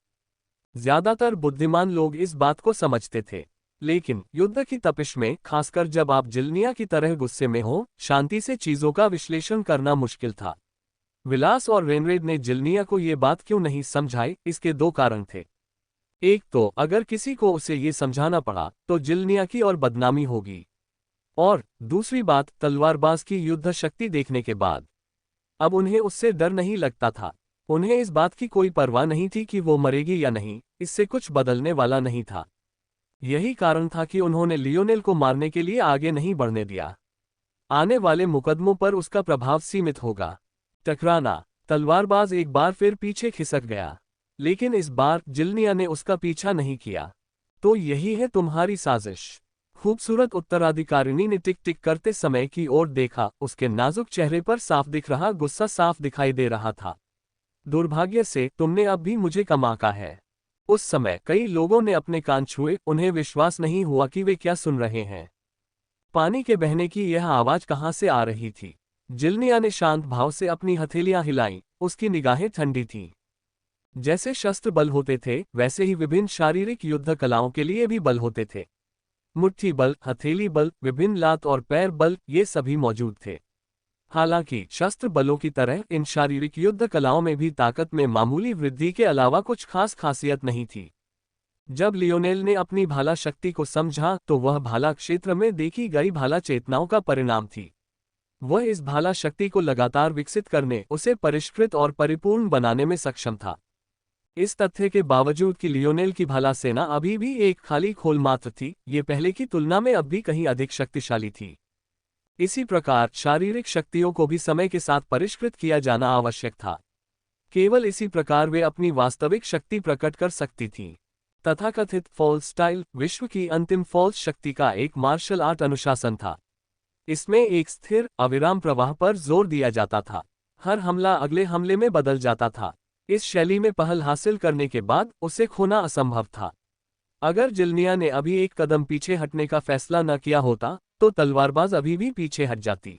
ज्यादातर बुद्धिमान लोग इस बात को समझते थे, लेकिन युद्ध की तपिश में, खासकर जब आप जिल्निया की तरह गुस्से में हो, शांति से चीजों का विश्लेषण करना मुश्किल था। विलास और रेनरेड ने जिल्निया को ये बात क्यों नहीं समझाई, इसके दो कारण थे। एक तो अगर किसी को उसे ये समझाना पड़ा तो जिल्निया की और बदनामी होगी, और दूसरी बात तलवारबाज की युद्ध शक्ति देखने के बाद अब उन्हें उससे डर नहीं लगता था। उन्हें इस बात की कोई परवाह नहीं थी कि वो मरेगी या नहीं, इससे कुछ बदलने वाला नहीं था। यही कारण था कि उन्होंने लियोनेल को मारने के लिए आगे नहीं बढ़ने दिया। आने वाले मुकदमों पर उसका प्रभाव सीमित होगा। टकराना। तलवारबाज एक बार फिर पीछे खिसक गया, लेकिन इस बार जिल्निया ने उसका पीछा नहीं किया। तो यही है तुम्हारी साजिश। खूबसूरत उत्तराधिकारिणी ने टिक टिक करते समय की ओर देखा। उसके नाजुक चेहरे पर साफ दिख रहा गुस्सा साफ दिखाई दे रहा था। दुर्भाग्य से तुमने अब भी मुझे कम आंका है। उस समय कई लोगों ने अपने कान छुए। उन्हें विश्वास नहीं हुआ कि वे क्या सुन रहे हैं। पानी के बहने की यह आवाज कहां से आ रही थी? जिल्निया ने शांत भाव से अपनी हथेलियां हिलाईं। उसकी निगाहें ठंडी थीं। जैसे शस्त्र बल होते थे, वैसे ही विभिन्न शारीरिक युद्ध कलाओं के लिए भी बल होते थे। मुट्ठी बल, हथेली बल, विभिन्न लात और पैर बल, ये सभी मौजूद थे। हालांकि शस्त्र बलों की तरह इन शारीरिक युद्ध कलाओं में भी ताकत में मामूली वृद्धि के अलावा कुछ खास खासियत नहीं थी। जब लियोनेल ने अपनी भाला शक्ति को समझा तो वह भाला क्षेत्र में देखी गई भाला चेतनाओं का परिणाम थी। वह इस भाला शक्ति को लगातार विकसित करने, उसे परिष्कृत और परिपूर्ण बनाने में सक्षम था। इस तथ्य के बावजूद कि लियोनेल की भाला सेना अभी भी एक खाली खोल मात्र थी, ये पहले की तुलना में अब भी कहीं अधिक शक्तिशाली थी। इसी प्रकार शारीरिक शक्तियों को भी समय के साथ परिष्कृत किया जाना आवश्यक था। केवल इसी प्रकार वे अपनी वास्तविक शक्ति प्रकट कर सकती थीं। तथाकथित फॉल्स स्टाइल विश्व की अंतिम फॉल्स शक्ति का एक मार्शल आर्ट अनुशासन था। इसमें एक स्थिर, अविराम प्रवाह पर जोर दिया जाता था। हर हमला अगले हमले में बदल जाता था। इस शैली में पहल हासिल करने के बाद उसे खोना असंभव था। अगर जिल्निया ने अभी एक कदम पीछे हटने का फैसला न किया होता तो तलवारबाज अभी भी पीछे हट जाती।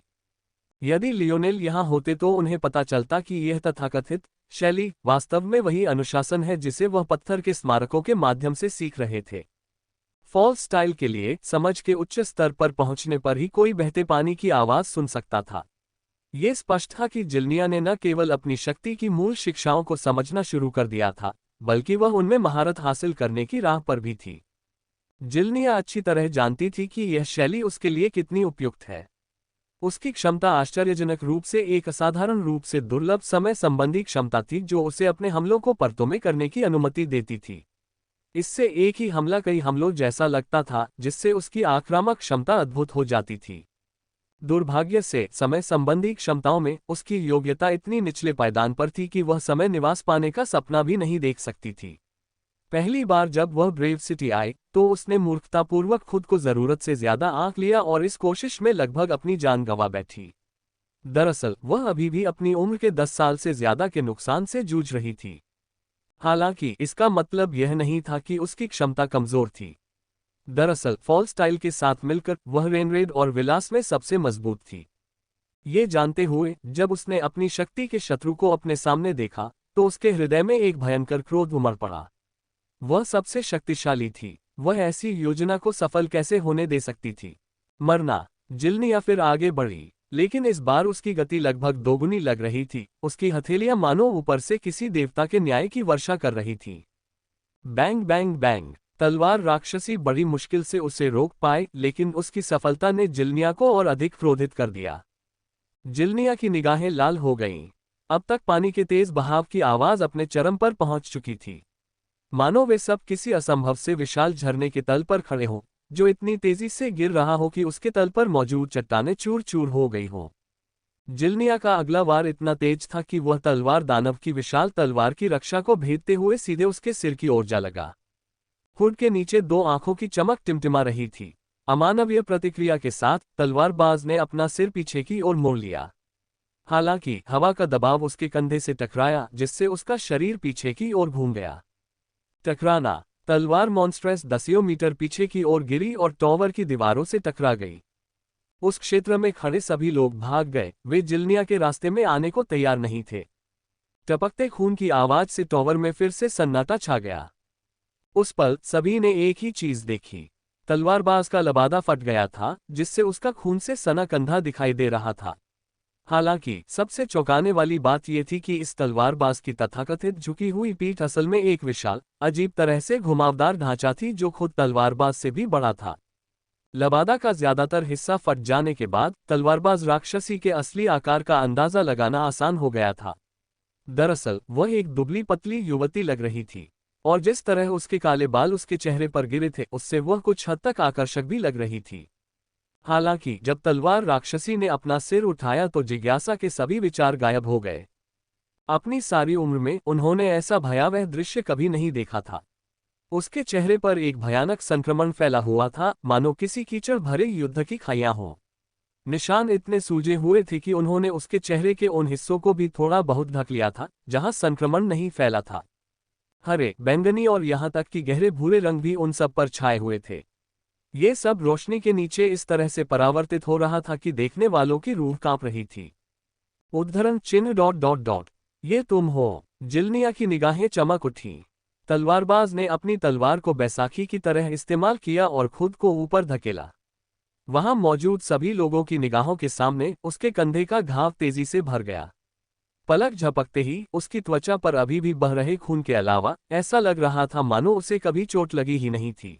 यदि लियोनेल यहाँ होते तो उन्हें पता चलता कि यह तथाकथित शैली वास्तव में वही अनुशासन है जिसे वह पत्थर के स्मारकों के माध्यम से सीख रहे थे। फॉल्स स्टाइल के लिए समझ के उच्च स्तर पर पहुंचने पर ही कोई बहते पानी की आवाज सुन सकता था। ये स्पष्ट था कि जिल्निया ने न केवल अपनी शक्ति की मूल शिक्षाओं को समझना शुरू कर दिया था, बल्कि वह उनमें महारत हासिल करने की राह पर भी थी। जिल्निया अच्छी तरह जानती थी कि यह शैली उसके लिए कितनी उपयुक्त है। उसकी क्षमता आश्चर्यजनक रूप से एक असाधारण रूप से दुर्लभ समय संबंधी क्षमता थी जो उसे अपने हमलों को परतों में करने की अनुमति देती थी। इससे एक ही हमला कई हमलों जैसा लगता था, जिससे उसकी आक्रामक क्षमता अद्भुत हो जाती थी। दुर्भाग्य से समय संबंधी क्षमताओं में उसकी योग्यता इतनी निचले पायदान पर थी कि वह समय निवास पाने का सपना भी नहीं देख सकती थी। पहली बार जब वह ब्रेव सिटी आई तो उसने मूर्खतापूर्वक खुद को जरूरत से ज्यादा आंक लिया और इस कोशिश में लगभग अपनी जान गंवा बैठी। दरअसल वह अभी भी अपनी उम्र के 10 साल से ज्यादा के नुकसान से जूझ रही थी। हालांकि इसका मतलब यह नहीं था कि उसकी क्षमता कमजोर थी। दरअसल फॉल स्टाइल के साथ मिलकर वह रेनरेड और विलास में सबसे मजबूत थी। ये जानते हुए जब उसने अपनी शक्ति के शत्रु को अपने सामने देखा तो उसके हृदय में एक भयंकर क्रोध उमड़ पड़ा। वह सबसे शक्तिशाली थी, वह ऐसी योजना को सफल कैसे होने दे सकती थी? मरना। जिल्निया फिर आगे बढ़ी, लेकिन इस बार उसकी गति लगभग दोगुनी लग रही थी। उसकी हथेलियां मानो ऊपर से किसी देवता के न्याय की वर्षा कर रही थी। Bang bang bang. तलवार राक्षसी बड़ी मुश्किल से उसे रोक पाए, लेकिन उसकी सफलता ने जिल्निया को और अधिक क्रोधित कर दिया। जिल्निया की निगाहें लाल हो गईं। अब तक पानी के तेज बहाव की आवाज अपने चरम पर पहुंच चुकी थी। मानो वे सब किसी असंभव से विशाल झरने के तल पर खड़े हों, जो इतनी तेजी से गिर रहा हो कि उसके तल पर मौजूद चट्टानें चूर चूर हो गई हों। जिल्निया का अगला वार इतना तेज था कि वह तलवार दानव की विशाल तलवार की रक्षा को भेदते हुए सीधे उसके सिर की ओर जा लगा। हुड के नीचे 2 आंखों की चमक टिमटिमा रही थी। अमानवीय प्रतिक्रिया के साथ तलवारबाज ने अपना सिर पीछे की ओर मोड़ लिया। हालांकि हवा का दबाव उसके कंधे से टकराया, जिससे उसका शरीर पीछे की ओर घूम गया। टकराना। तलवार मॉन्स्ट्रेस दसियों मीटर पीछे की ओर गिरी और टॉवर की दीवारों से टकरा गई। उस क्षेत्र में खड़े सभी लोग भाग गए, वे जिल्निया के रास्ते में आने को तैयार नहीं थे। टपकते खून की आवाज से टॉवर में फिर से सन्नाटा छा गया। उस पल सभी ने एक ही चीज देखी। तलवारबाज का लबादा फट गया था, जिससे उसका खून से सना कंधा दिखाई दे रहा था। हालांकि सबसे चौंकाने वाली बात यह थी कि इस तलवारबाज की तथाकथित झुकी हुई पीठ असल में एक विशाल, अजीब तरह से घुमावदार ढांचा थी जो खुद तलवारबाज से भी बड़ा था। लबादा का ज्यादातर हिस्सा फट जाने के बाद तलवारबाज राक्षसी के असली आकार का अंदाजा लगाना आसान हो गया था। दरअसल वह एक दुबली पतली युवती लग रही थी, और जिस तरह उसके काले बाल उसके चेहरे पर गिरे थे उससे वह कुछ हद तक आकर्षक भी लग रही थी। हालांकि जब तलवार राक्षसी ने अपना सिर उठाया तो जिज्ञासा के सभी विचार गायब हो गए। अपनी सारी उम्र में उन्होंने ऐसा भयावह दृश्य कभी नहीं देखा था। उसके चेहरे पर एक भयानक संक्रमण फैला हुआ था, मानो किसी कीचड़ भरे युद्ध की खाइयां हों। निशान इतने सूजे हुए थे कि उन्होंने उसके चेहरे के उन हिस्सों को भी थोड़ा बहुत ढक लिया था जहां संक्रमण नहीं फैला था। हरे, बैंगनी और यहां तक कि गहरे भूरे रंग भी उन सब पर छाए हुए थे। ये सब रोशनी के नीचे इस तरह से परावर्तित हो रहा था कि देखने वालों की रूह कांप रही थी। उद्धरण चिन्ह डॉट डॉट डॉट। ये तुम हो? जिल्निया की निगाहें चमक उठी। तलवारबाज ने अपनी तलवार को बैसाखी की तरह इस्तेमाल किया और खुद को ऊपर धकेला। वहां मौजूद सभी लोगों की निगाहों के सामने उसके कंधे का घाव तेजी से भर गया। पलक झपकते ही उसकी त्वचा पर अभी भी बह रहे खून के अलावा ऐसा लग रहा था मानो उसे कभी चोट लगी ही नहीं थी।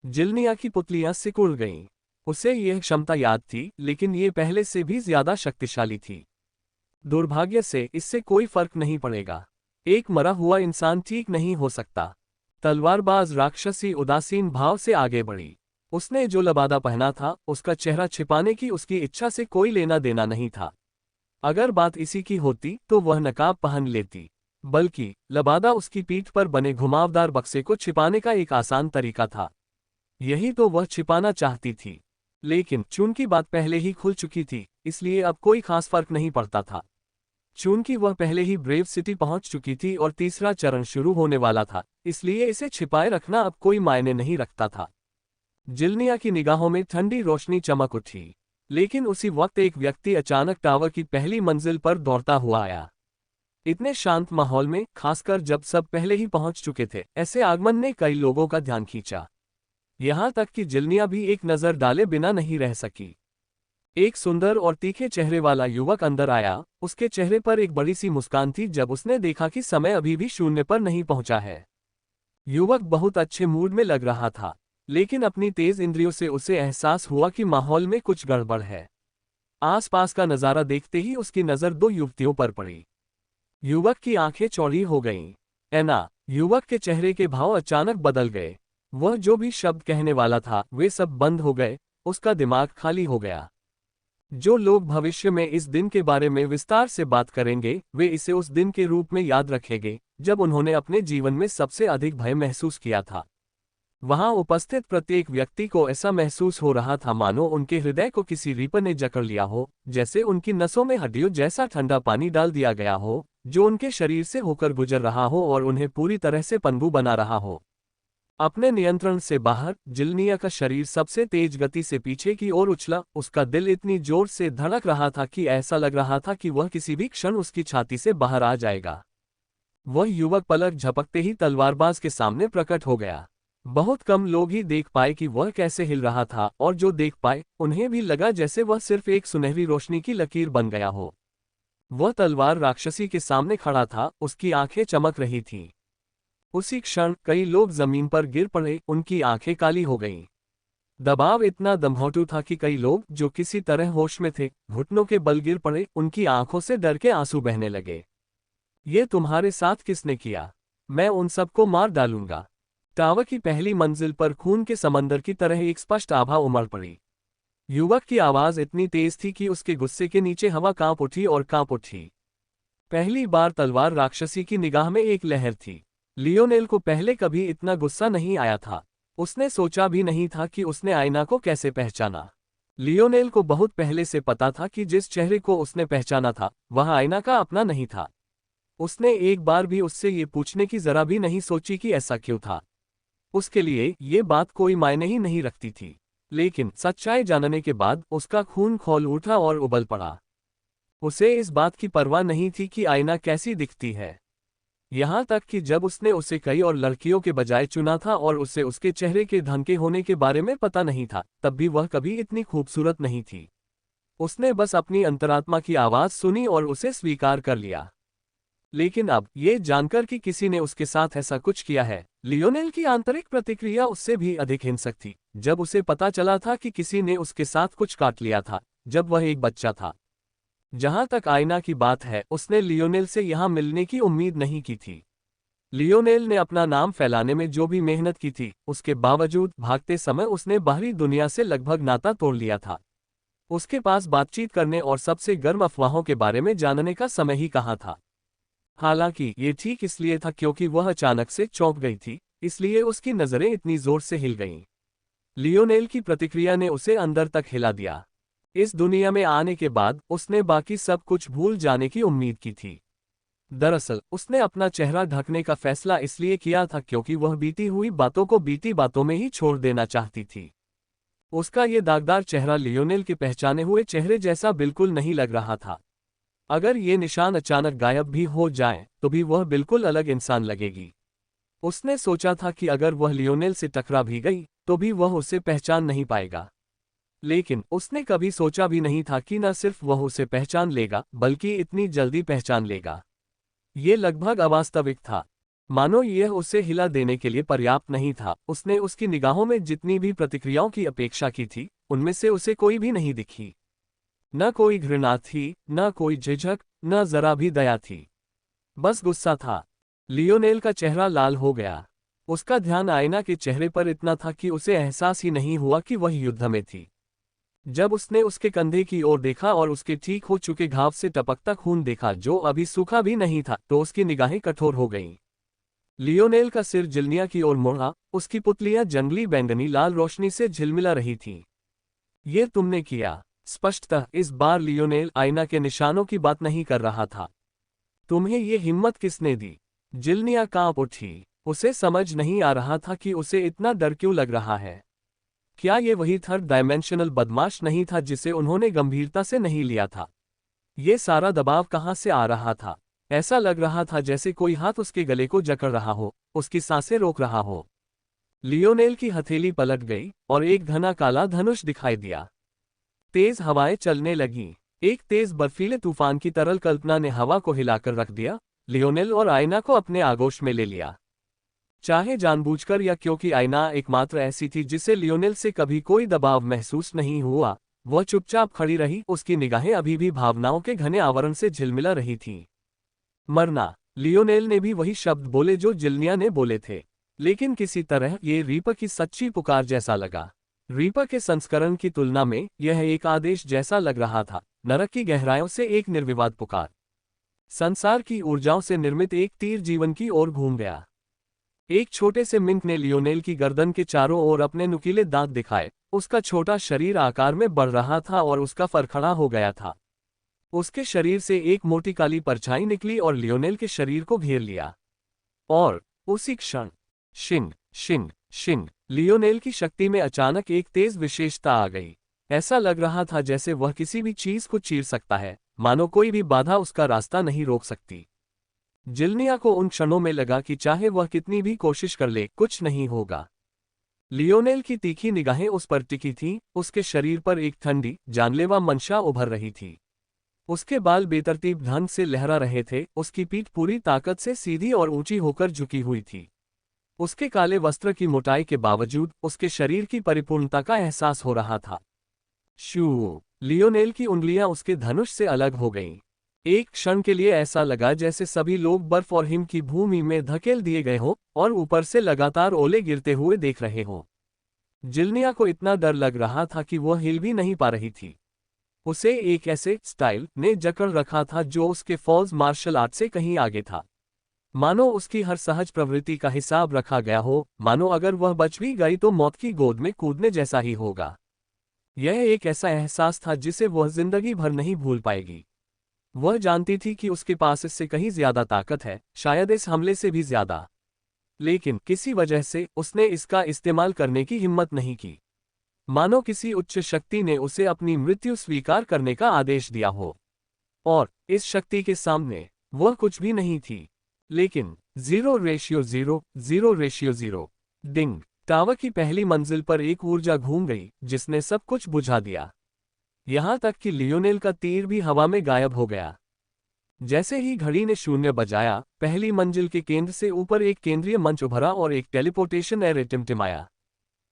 जिल्निया की पुतलियां सिकुड़ गईं। उसे यह क्षमता याद थी, लेकिन ये पहले से भी ज्यादा शक्तिशाली थी। दुर्भाग्य से इससे कोई फर्क नहीं पड़ेगा। एक मरा हुआ इंसान ठीक नहीं हो सकता। तलवारबाज राक्षसी उदासीन भाव से आगे बढ़ी। उसने जो लबादा पहना था उसका चेहरा छिपाने की उसकी इच्छा से कोई लेना देना नहीं था। अगर बात इसी की होती तो वह नकाब पहन लेती, बल्कि लबादा उसकी पीठ पर बने घुमावदार बक्से को छिपाने का एक आसान तरीका था। यही तो वह छिपाना चाहती थी, लेकिन चूंकि बात पहले ही खुल चुकी थी इसलिए अब कोई खास फर्क नहीं पड़ता था। चूंकि वह पहले ही ब्रेव सिटी पहुंच चुकी थी और तीसरा चरण शुरू होने वाला था, इसलिए इसे छिपाए रखना अब कोई मायने नहीं रखता था। जिल्निया की निगाहों में ठंडी रोशनी चमक उठी, लेकिन उसी वक्त एक व्यक्ति अचानक टावर की पहली मंजिल पर दौड़ता हुआ आया। इतने शांत माहौल में, खासकर जब सब पहले ही पहुंच चुके थे, ऐसे आगमन ने कई लोगों का ध्यान खींचा। यहाँ तक कि जिल्निया भी एक नज़र डाले बिना नहीं रह सकी। एक सुंदर और तीखे चेहरे वाला युवक अंदर आया, उसके चेहरे पर एक बड़ी सी मुस्कान थी जब उसने देखा कि समय अभी भी शून्य पर नहीं पहुंचा है। युवक बहुत अच्छे मूड में लग रहा था, लेकिन अपनी तेज इंद्रियों से उसे एहसास हुआ कि माहौल में कुछ गड़बड़ है। आसपास का नज़ारा देखते ही उसकी नज़र दो युवतियों पर पड़ी। युवक की आंखें चौड़ी हो गईं। ऐना, युवक के चेहरे के भाव अचानक बदल गए। वह जो भी शब्द कहने वाला था वे सब बंद हो गए, उसका दिमाग खाली हो गया। जो लोग भविष्य में इस दिन के बारे में विस्तार से बात करेंगे वे इसे उस दिन के रूप में याद रखेंगे जब उन्होंने अपने जीवन में सबसे अधिक भय महसूस किया था। वहां उपस्थित प्रत्येक व्यक्ति को ऐसा महसूस हो रहा था मानो उनके हृदय को किसी रीपर ने जकड़ लिया हो, जैसे उनकी नसों में हड्डियों जैसा ठंडा पानी डाल दिया गया हो, जो उनके शरीर से होकर गुजर रहा हो और उन्हें पूरी तरह से पनडुब्बी बना रहा हो। अपने नियंत्रण से बाहर, जिल्निया का शरीर सबसे तेज गति से पीछे की ओर उछला। उसका दिल इतनी जोर से धड़क रहा था कि ऐसा लग रहा था कि वह किसी भी क्षण उसकी छाती से बाहर आ जाएगा। वह युवक पलक झपकते ही तलवारबाज के सामने प्रकट हो गया। बहुत कम लोग ही देख पाए कि वह कैसे हिल रहा था, और जो देख पाए उन्हें भी लगा जैसे वह सिर्फ एक सुनहरी रोशनी की लकीर बन गया हो। वह तलवार राक्षसी के सामने खड़ा था, उसकी आंखें चमक रही थीं। उसी क्षण कई लोग जमीन पर गिर पड़े, उनकी आंखें काली हो गईं। दबाव इतना दमघोंटू था कि कई लोग जो किसी तरह होश में थे घुटनों के बल गिर पड़े, उनकी आंखों से डर के आंसू बहने लगे। ये तुम्हारे साथ किसने किया? मैं उन सबको मार डालूंगा। टावर की पहली मंजिल पर खून के समंदर की तरह एक स्पष्ट आभा उमड़ पड़ी। युवक की आवाज इतनी तेज थी कि उसके गुस्से के नीचे हवा कांप उठी और कांप उठी। पहली बार तलवार राक्षसी की निगाह में एक लहर थी। लियोनेल को पहले कभी इतना गुस्सा नहीं आया था। उसने सोचा भी नहीं था कि उसने आईना को कैसे पहचाना। लियोनेल को बहुत पहले से पता था कि जिस चेहरे को उसने पहचाना था वह आईना का अपना नहीं था। उसने एक बार भी उससे ये पूछने की जरा भी नहीं सोची कि ऐसा क्यों था। उसके लिए ये बात कोई मायने ही नहीं रखती थी। लेकिन सच्चाई जानने के बाद उसका खून खौल उठा और उबल पड़ा। उसे इस बात की परवाह नहीं थी कि आईना कैसी दिखती है। यहाँ तक कि जब उसने उसे कई और लड़कियों के बजाय चुना था और उसे उसके चेहरे के ढंग के होने के बारे में पता नहीं था, तब भी वह कभी इतनी खूबसूरत नहीं थी। उसने बस अपनी अंतरात्मा की आवाज सुनी और उसे स्वीकार कर लिया। लेकिन अब ये जानकर कि किसी ने उसके साथ ऐसा कुछ किया है, लियोनेल की आंतरिक प्रतिक्रिया उससे भी अधिक हिंसक थी। जब उसे पता चला था कि किसी ने उसके साथ कुछ काट लिया था जब वह एक बच्चा था। जहां तक आईना की बात है, उसने लियोनेल से यहां मिलने की उम्मीद नहीं की थी। लियोनेल ने अपना नाम फैलाने में जो भी मेहनत की थी, उसके बावजूद भागते समय उसने बाहरी दुनिया से लगभग नाता तोड़ लिया था। उसके पास बातचीत करने और सबसे गर्म अफवाहों के बारे में जानने का समय ही कहाँ था। हालांकि ये ठीक इसलिए था क्योंकि वह अचानक से चौंक गई थी, इसलिए उसकी नजरें इतनी जोर से हिल गईं। लियोनेल की प्रतिक्रिया ने उसे अंदर तक हिला दिया। इस दुनिया में आने के बाद उसने बाकी सब कुछ भूल जाने की उम्मीद की थी। दरअसल उसने अपना चेहरा ढकने का फैसला इसलिए किया था क्योंकि वह बीती हुई बातों को बीती बातों में ही छोड़ देना चाहती थी। उसका ये दागदार चेहरा लियोनेल के पहचाने हुए चेहरे जैसा बिल्कुल नहीं लग रहा था। अगर ये निशान अचानक गायब भी हो जाएं, तो भी वह बिल्कुल अलग इंसान लगेगी। उसने सोचा था कि अगर वह लियोनेल से टकरा भी गई तो भी वह उसे पहचान नहीं पाएगा। लेकिन उसने कभी सोचा भी नहीं था कि न सिर्फ वह उसे पहचान लेगा बल्कि इतनी जल्दी पहचान लेगा। ये लगभग अवास्तविक था, मानो यह उसे हिला देने के लिए पर्याप्त नहीं था। उसने उसकी निगाहों में जितनी भी प्रतिक्रियाओं की अपेक्षा की थी, उनमें से उसे कोई भी नहीं दिखी। न कोई घृणा थी, न कोई झिझक, न जरा भी दया थी। बस गुस्सा था। लियोनेल का चेहरा लाल हो गया। उसका ध्यान आईना के चेहरे पर इतना था कि उसे एहसास ही नहीं हुआ कि वह युद्ध में थी। जब उसने उसके कंधे की ओर देखा और उसके ठीक हो चुके घाव से टपकता खून देखा जो अभी सूखा भी नहीं था, तो उसकी निगाहें कठोर हो गईं। लियोनेल का सिर जिल्निया की ओर मुड़ा, उसकी पुतलियां जंगली बैंगनी लाल रोशनी से झिलमिला रही थीं। ये तुमने किया। स्पष्टतः इस बार लियोनेल आईना के निशानों की बात नहीं कर रहा था। तुम्हें ये हिम्मत किसने दी? जिल्निया कांप उठी। उसे समझ नहीं आ रहा था कि उसे इतना डर क्यों लग रहा है। क्या ये वही थर्ड डायमेंशनल बदमाश नहीं था जिसे उन्होंने गंभीरता से नहीं लिया था? ये सारा दबाव कहाँ से आ रहा था? ऐसा लग रहा था जैसे कोई हाथ उसके गले को जकड़ रहा हो, उसकी सांसें रोक रहा हो। लियोनेल की हथेली पलट गई और एक घना काला धनुष दिखाई दिया। तेज हवाएं चलने लगीं। एक तेज बर्फीले तूफान की तरल कल्पना ने हवा को हिलाकर रख दिया। लियोनेल और आयना को अपने आगोश में ले लिया, चाहे जानबूझकर या क्योंकि आयना एकमात्र ऐसी थी जिसे लियोनेल से कभी कोई दबाव महसूस नहीं हुआ। वह चुपचाप खड़ी रही, उसकी निगाहें अभी भी भावनाओं के घने आवरण से झिलमिला रही थीं। मरना। लियोनेल ने भी वही शब्द बोले जो जिल्निया ने बोले थे, लेकिन किसी तरह ये रीपर की सच्ची पुकार जैसा लगा। रीपर के संस्करण की तुलना में यह एक आदेश जैसा लग रहा था, नरक की गहराइयों से एक निर्विवाद पुकार। संसार की ऊर्जाओं से निर्मित एक तीर जीवन की ओर घूम गया। एक छोटे से मिंक ने लियोनेल की गर्दन के चारों ओर अपने नुकीले दांत दिखाए। उसका छोटा शरीर आकार में बढ़ रहा था और उसका फर खड़ा हो गया था। उसके शरीर से एक मोटी काली परछाई निकली और लियोनेल के शरीर को घेर लिया। और उसी क्षण शिंग शिंग शिंग, लियोनेल की शक्ति में अचानक एक तेज विशेषता आ गई। ऐसा लग रहा था जैसे वह किसी भी चीज को चीर सकता है, मानो कोई भी बाधा उसका रास्ता नहीं रोक सकती। जिल्निया को उन क्षणों में लगा कि चाहे वह कितनी भी कोशिश कर ले, कुछ नहीं होगा। लियोनेल की तीखी निगाहें उस पर टिकी थीं, उसके शरीर पर एक ठंडी, जानलेवा मंशा उभर रही थी। उसके बाल बेतरतीब ढंग से लहरा रहे थे, उसकी पीठ पूरी ताकत से सीधी और ऊंची होकर झुकी हुई थी। उसके काले वस्त्र की मोटाई के बावजूद उसके शरीर की परिपूर्णता का एहसास हो रहा था। शू! लियोनेल की उंगलियां उसके धनुष से अलग हो गईं। एक क्षण के लिए ऐसा लगा जैसे सभी लोग बर्फ और हिम की भूमि में धकेल दिए गए हों और ऊपर से लगातार ओले गिरते हुए देख रहे हों। जिल्निया को इतना डर लग रहा था कि वह हिल भी नहीं पा रही थी। उसे एक ऐसे स्टाइल ने जकड़ रखा था जो उसके फौज मार्शल आर्ट से कहीं आगे था। मानो उसकी हर सहज प्रवृत्ति का हिसाब रखा गया हो, मानो अगर वह बच भी गई तो मौत की गोद में कूदने जैसा ही होगा। यह एक ऐसा एहसास था जिसे वह जिंदगी भर नहीं भूल पाएगी। वह जानती थी कि उसके पास इससे कहीं ज्यादा ताकत है, शायद इस हमले से भी ज्यादा। लेकिन किसी वजह से उसने इसका इस्तेमाल करने की हिम्मत नहीं की। मानो किसी उच्च शक्ति ने उसे अपनी मृत्यु स्वीकार करने का आदेश दिया हो। और इस शक्ति के सामने वह कुछ भी नहीं थी। लेकिन 0:0, 0:0। डिंग! टावर की पहली मंजिल पर एक ऊर्जा घूम गई जिसने सब कुछ बुझा दिया। यहां तक कि लियोनेल का तीर भी हवा में गायब हो गया। जैसे ही घड़ी ने शून्य बजाया, पहली मंजिल के केंद्र से ऊपर एक केंद्रीय मंच उभरा और एक टेलीपोर्टेशन एरे टिमटिमाया।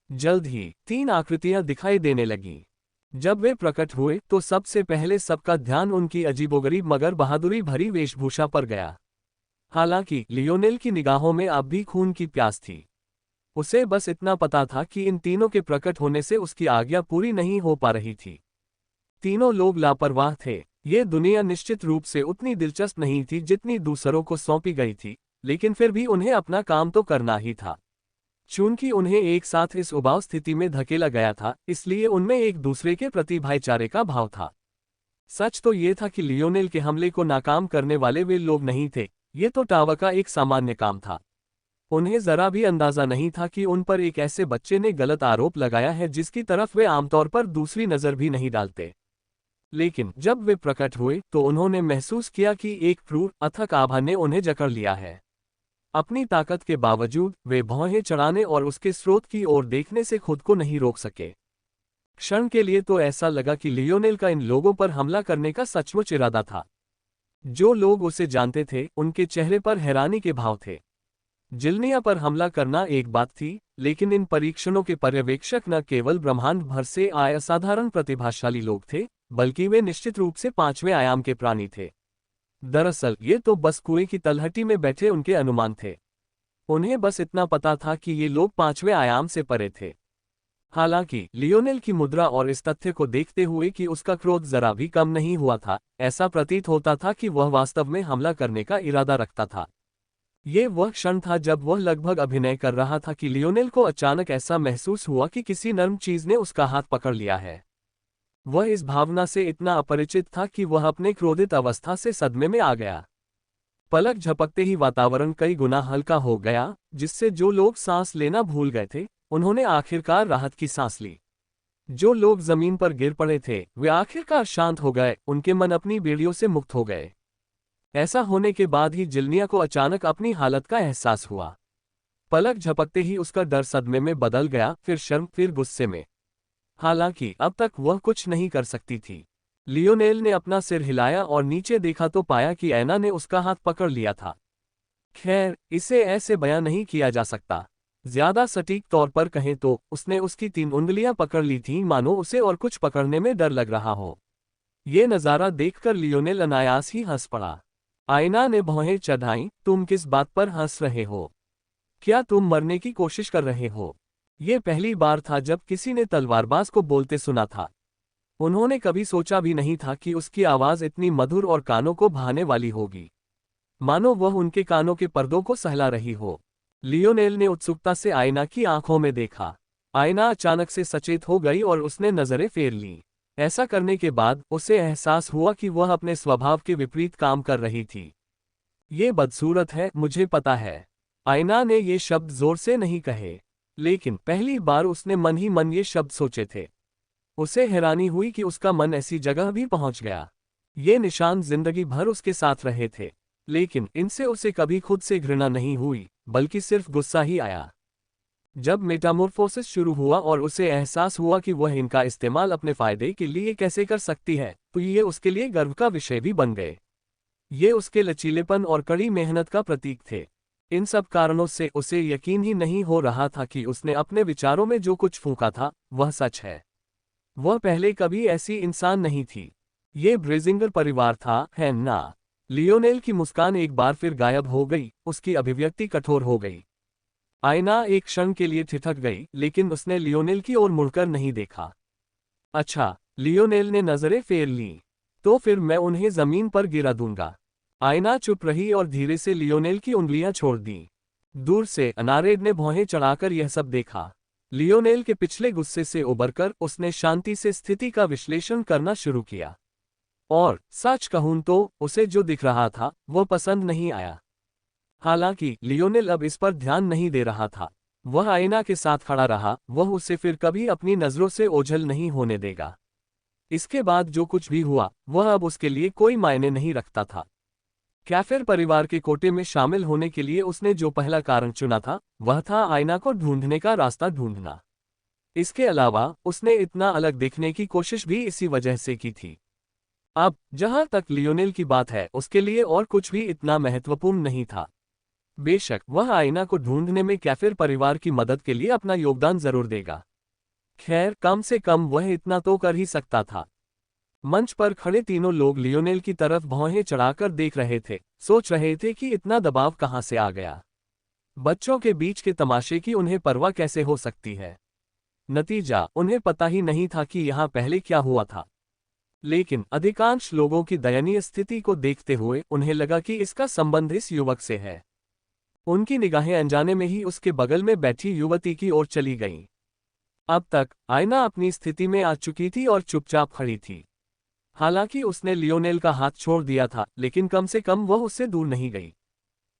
जल्द ही 3 आकृतियां दिखाई देने लगीं। जब वे प्रकट हुए तो सबसे पहले सबका ध्यान उनकी अजीबोगरीब मगर बहादुरी भरी वेशभूषा पर गया। हालांकि लियोनेल की निगाहों में अब भी खून की प्यास थी। उसे बस इतना पता था कि इन तीनों के प्रकट होने से उसकी आज्ञा पूरी नहीं हो पा रही थी। तीनों लोग लापरवाह थे। ये दुनिया निश्चित रूप से उतनी दिलचस्प नहीं थी जितनी दूसरों को सौंपी गई थी, लेकिन फिर भी उन्हें अपना काम तो करना ही था। चूंकि उन्हें एक साथ इस उबाऊ स्थिति में धकेला गया था, इसलिए उनमें एक दूसरे के प्रति भाईचारे का भाव था। सच तो ये था कि लियोनेल के हमले को नाकाम करने वाले वे लोग नहीं थे, ये तो टावर का एक सामान्य काम था। उन्हें जरा भी अंदाजा नहीं था कि उन पर एक ऐसे बच्चे ने गलत आरोप लगाया है जिसकी तरफ वे आमतौर पर दूसरी नजर भी नहीं डालते। लेकिन जब वे प्रकट हुए तो उन्होंने महसूस किया कि एक क्रूर, अथक आभा ने उन्हें जकड़ लिया है। अपनी ताकत के बावजूद वे भौहें चढ़ाने और उसके स्रोत की ओर देखने से खुद को नहीं रोक सके। क्षण के लिए तो ऐसा लगा कि लियोनेल का इन लोगों पर हमला करने का सचमुच इरादा था। जो लोग उसे जानते थे, उनके चेहरे पर हैरानी के भाव थे। जिल्निया पर हमला करना एक बात थी, लेकिन इन परीक्षणों के पर्यवेक्षक न केवल ब्रह्मांड भर से आए असाधारण प्रतिभाशाली लोग थे, बल्कि वे निश्चित रूप से 5वें आयाम के प्राणी थे। दरअसल ये तो बस कुएं की तलहटी में बैठे उनके अनुमान थे। उन्हें बस इतना पता था कि ये लोग 5वें आयाम से परे थे। हालांकि लियोनेल की मुद्रा और इस तथ्य को देखते हुए कि उसका क्रोध जरा भी कम नहीं हुआ था, ऐसा प्रतीत होता था कि वह वास्तव में हमला करने का इरादा रखता था। ये वह क्षण था जब वह लगभग अभिनय कर रहा था कि लियोनेल को अचानक ऐसा महसूस हुआ कि किसी नर्म चीज ने उसका हाथ पकड़ लिया है। वह इस भावना से इतना अपरिचित था कि वह अपने क्रोधित अवस्था से सदमे में आ गया। पलक झपकते ही वातावरण कई गुना हल्का हो गया, जिससे जो लोग सांस लेना भूल गए थे, उन्होंने आखिरकार राहत की सांस ली। जो लोग जमीन पर गिर पड़े थे, वे आखिरकार शांत हो गए, उनके मन अपनी बेड़ियों से मुक्त हो गए। ऐसा होने के बाद ही जिल्निया को अचानक अपनी हालत का एहसास हुआ। पलक झपकते ही उसका डर सदमे में बदल गया, फिर शर्म, फिर गुस्से में। हालांकि अब तक वह कुछ नहीं कर सकती थी। लियोनेल ने अपना सिर हिलाया और नीचे देखा तो पाया कि ऐना ने उसका हाथ पकड़ लिया था। खैर, इसे ऐसे बयां नहीं किया जा सकता। ज्यादा सटीक तौर पर कहें तो उसने उसकी 3 उंगलियां पकड़ ली थीं, मानो उसे और कुछ पकड़ने में डर लग रहा हो। ये नज़ारा देखकर लियोनेल अनायास ही हंस पड़ा। आयना ने भौहें चढ़ाईं, तुम किस बात पर हंस रहे हो? क्या तुम मरने की कोशिश कर रहे हो? ये पहली बार था जब किसी ने तलवारबाज को बोलते सुना था। उन्होंने कभी सोचा भी नहीं था कि उसकी आवाज इतनी मधुर और कानों को भाने वाली होगी, मानो वह उनके कानों के पर्दों को सहला रही हो। लियोनेल ने उत्सुकता से आयना की आंखों में देखा। आयना अचानक से सचेत हो गई और उसने नजरें फेर लीं। ऐसा करने के बाद उसे एहसास हुआ कि वह अपने स्वभाव के विपरीत काम कर रही थी। ये बदसूरत है, मुझे पता है। आयना ने ये शब्द जोर से नहीं कहे, लेकिन पहली बार उसने मन ही मन ये शब्द सोचे थे। उसे हैरानी हुई कि उसका मन ऐसी जगह भी पहुंच गया। ये निशान जिंदगी भर उसके साथ रहे थे, लेकिन इनसे उसे कभी खुद से घृणा नहीं हुई, बल्कि सिर्फ गुस्सा ही आया। जब मेटामॉर्फोसिस शुरू हुआ और उसे एहसास हुआ कि वह इनका इस्तेमाल अपने फायदे के लिए कैसे कर सकती है, तो ये उसके लिए गर्व का विषय भी बन गए। ये उसके लचीलेपन और कड़ी मेहनत का प्रतीक थे। इन सब कारणों से उसे यकीन ही नहीं हो रहा था कि उसने अपने विचारों में जो कुछ फूंका था, वह सच है। वह पहले कभी ऐसी इंसान नहीं थी। ये ब्रेजिंगर परिवार था, है ना? लियोनेल की मुस्कान एक बार फिर गायब हो गई, उसकी अभिव्यक्ति कठोर हो गई। आयना एक क्षण के लिए ठिठक गई, लेकिन उसने लियोनेल की ओर मुड़कर नहीं देखा। अच्छा, लियोनेल ने नजरें फेर लीं। तो फिर मैं उन्हें जमीन पर गिरा दूंगा। आयना चुप रही और धीरे से लियोनेल की उंगलियां छोड़ दीं। दूर से अनारेड ने भौहें चढ़ाकर यह सब देखा। लियोनेल के पिछले गुस्से से उबरकर उसने शांति से स्थिति का विश्लेषण करना शुरू किया। और सच कहूं तो उसे जो दिख रहा था वह पसंद नहीं आया। हालांकि लियोनेल अब इस पर ध्यान नहीं दे रहा था। वह आईना के साथ खड़ा रहा, वह उसे फिर कभी अपनी नजरों से ओझल नहीं होने देगा। इसके बाद जो कुछ भी हुआ वह अब उसके लिए कोई मायने नहीं रखता था। कैफिर परिवार के कोटे में शामिल होने के लिए उसने जो पहला कारण चुना था वह था आयना को ढूंढने का रास्ता ढूंढना। इसके अलावा उसने इतना अलग दिखने की कोशिश भी इसी वजह से की थी। अब जहां तक लियोनेल की बात है, उसके लिए और कुछ भी इतना महत्वपूर्ण नहीं था। बेशक वह आयना को ढूंढने में कैफिर परिवार की मदद के लिए अपना योगदान जरूर देगा। खैर, कम से कम वह इतना तो कर ही सकता था। मंच पर खड़े तीनों लोग लियोनेल की तरफ भौहें चढ़ाकर देख रहे थे, सोच रहे थे कि इतना दबाव कहां से आ गया। बच्चों के बीच के तमाशे की उन्हें परवाह कैसे हो सकती है। नतीजा, उन्हें पता ही नहीं था कि यहां पहले क्या हुआ था। लेकिन अधिकांश लोगों की दयनीय स्थिति को देखते हुए उन्हें लगा कि इसका संबंध इस युवक से है। उनकी निगाहें अनजाने में ही उसके बगल में बैठी युवती की ओर चली गईं। अब तक आयना अपनी स्थिति में आ चुकी थी और चुपचाप खड़ी थी। हालांकि उसने लियोनेल का हाथ छोड़ दिया था, लेकिन कम से कम वह उससे दूर नहीं गई।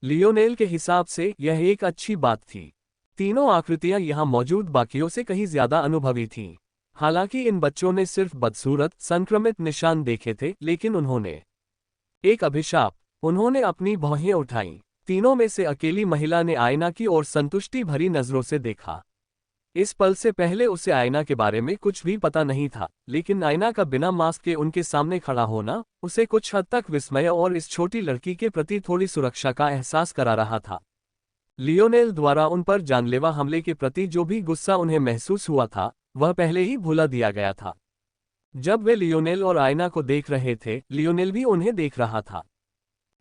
लियोनेल के हिसाब से यह एक अच्छी बात थी। तीनों आकृतियां यहां मौजूद बाकियों से कहीं ज्यादा अनुभवी थीं। हालांकि इन बच्चों ने सिर्फ बदसूरत, संक्रमित निशान देखे थे, लेकिन उन्होंने एक अभिशाप। उन्होंने अपनी भौहें उठाईं। तीनों में से अकेली महिला ने आयना की ओर संतुष्टि भरी नजरों से देखा। इस पल से पहले उसे आयना के बारे में कुछ भी पता नहीं था, लेकिन आयना का बिना मास्क के उनके सामने खड़ा होना उसे कुछ हद तक विस्मय और इस छोटी लड़की के प्रति थोड़ी सुरक्षा का एहसास करा रहा था। लियोनेल द्वारा उन पर जानलेवा हमले के प्रति जो भी गुस्सा उन्हें महसूस हुआ था, वह पहले ही भुला दिया गया था। जब वे लियोनेल और आयना को देख रहे थे, लियोनेल भी उन्हें देख रहा था।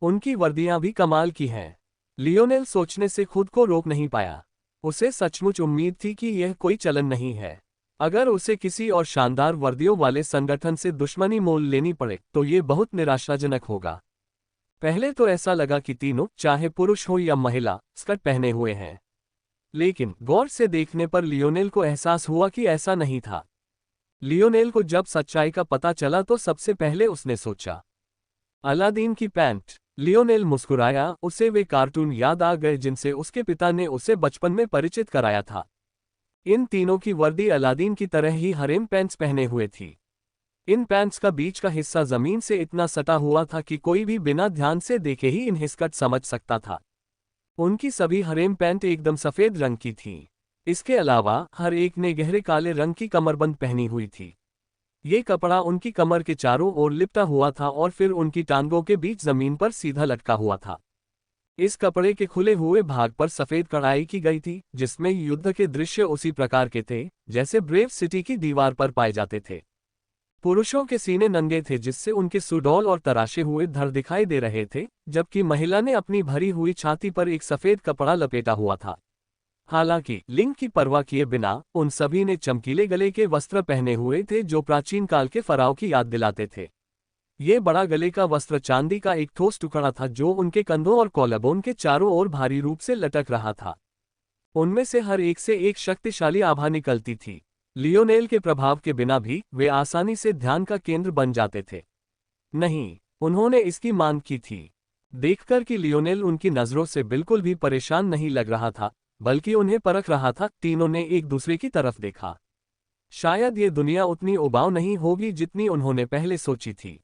उनकी वर्दियां भी कमाल की हैं। लियोनेल सोचने से खुद को रोक नहीं पाया। उसे सचमुच उम्मीद थी कि यह कोई चलन नहीं है। अगर उसे किसी और शानदार वर्दियों वाले संगठन से दुश्मनी मोल लेनी पड़े तो ये बहुत निराशाजनक होगा। पहले तो ऐसा लगा कि तीनों, चाहे पुरुष हो या महिला, स्कर्ट पहने हुए हैं। लेकिन गौर से देखने पर लियोनेल को एहसास हुआ कि ऐसा नहीं था। लियोनेल को जब सच्चाई का पता चला तो सबसे पहले उसने सोचा, अलादीन की पैंट। लियोनेल मुस्कुराया, उसे वे कार्टून याद आ गए जिनसे उसके पिता ने उसे बचपन में परिचित कराया था। इन तीनों की वर्दी अलादीन की तरह ही हरेम पैंट्स पहने हुए थी। इन पैंट्स का बीच का हिस्सा जमीन से इतना सटा हुआ था कि कोई भी बिना ध्यान से देखे ही इन्हें स्कर्ट समझ सकता था। उनकी सभी हरेम पैंट एकदम सफेद रंग की थीं। इसके अलावा हर एक ने गहरे काले रंग की कमरबंद पहनी हुई थी। ये कपड़ा उनकी कमर के चारों ओर लिपटा हुआ था और फिर उनकी टांगों के बीच जमीन पर सीधा लटका हुआ था। इस कपड़े के खुले हुए भाग पर सफेद कढ़ाई की गई थी, जिसमें युद्ध के दृश्य उसी प्रकार के थे जैसे ब्रेव सिटी की दीवार पर पाए जाते थे। पुरुषों के सीने नंगे थे, जिससे उनके सुडौल और तराशे हुए धड़ दिखाई दे रहे थे, जबकि महिला ने अपनी भरी हुई छाती पर एक सफेद कपड़ा लपेटा हुआ था। हालांकि लिंग की परवाह किए बिना उन सभी ने चमकीले गले के वस्त्र पहने हुए थे, जो प्राचीन काल के फराव की याद दिलाते थे। ये बड़ा गले का वस्त्र चांदी का एक ठोस टुकड़ा था, जो उनके कंधों और कॉलरबोन के चारों ओर भारी रूप से लटक रहा था। उनमें से हर एक से एक शक्तिशाली आभा निकलती थी। लियोनेल के प्रभाव के बिना भी वे आसानी से ध्यान का केंद्र बन जाते थे। नहीं, उन्होंने इसकी मांग की थी। देखकर कि लियोनेल उनकी नजरों से बिल्कुल भी परेशान नहीं लग रहा था, बल्कि उन्हें परख रहा था, तीनों ने एक दूसरे की तरफ देखा। शायद ये दुनिया उतनी उबाऊ नहीं होगी जितनी उन्होंने पहले सोची थी।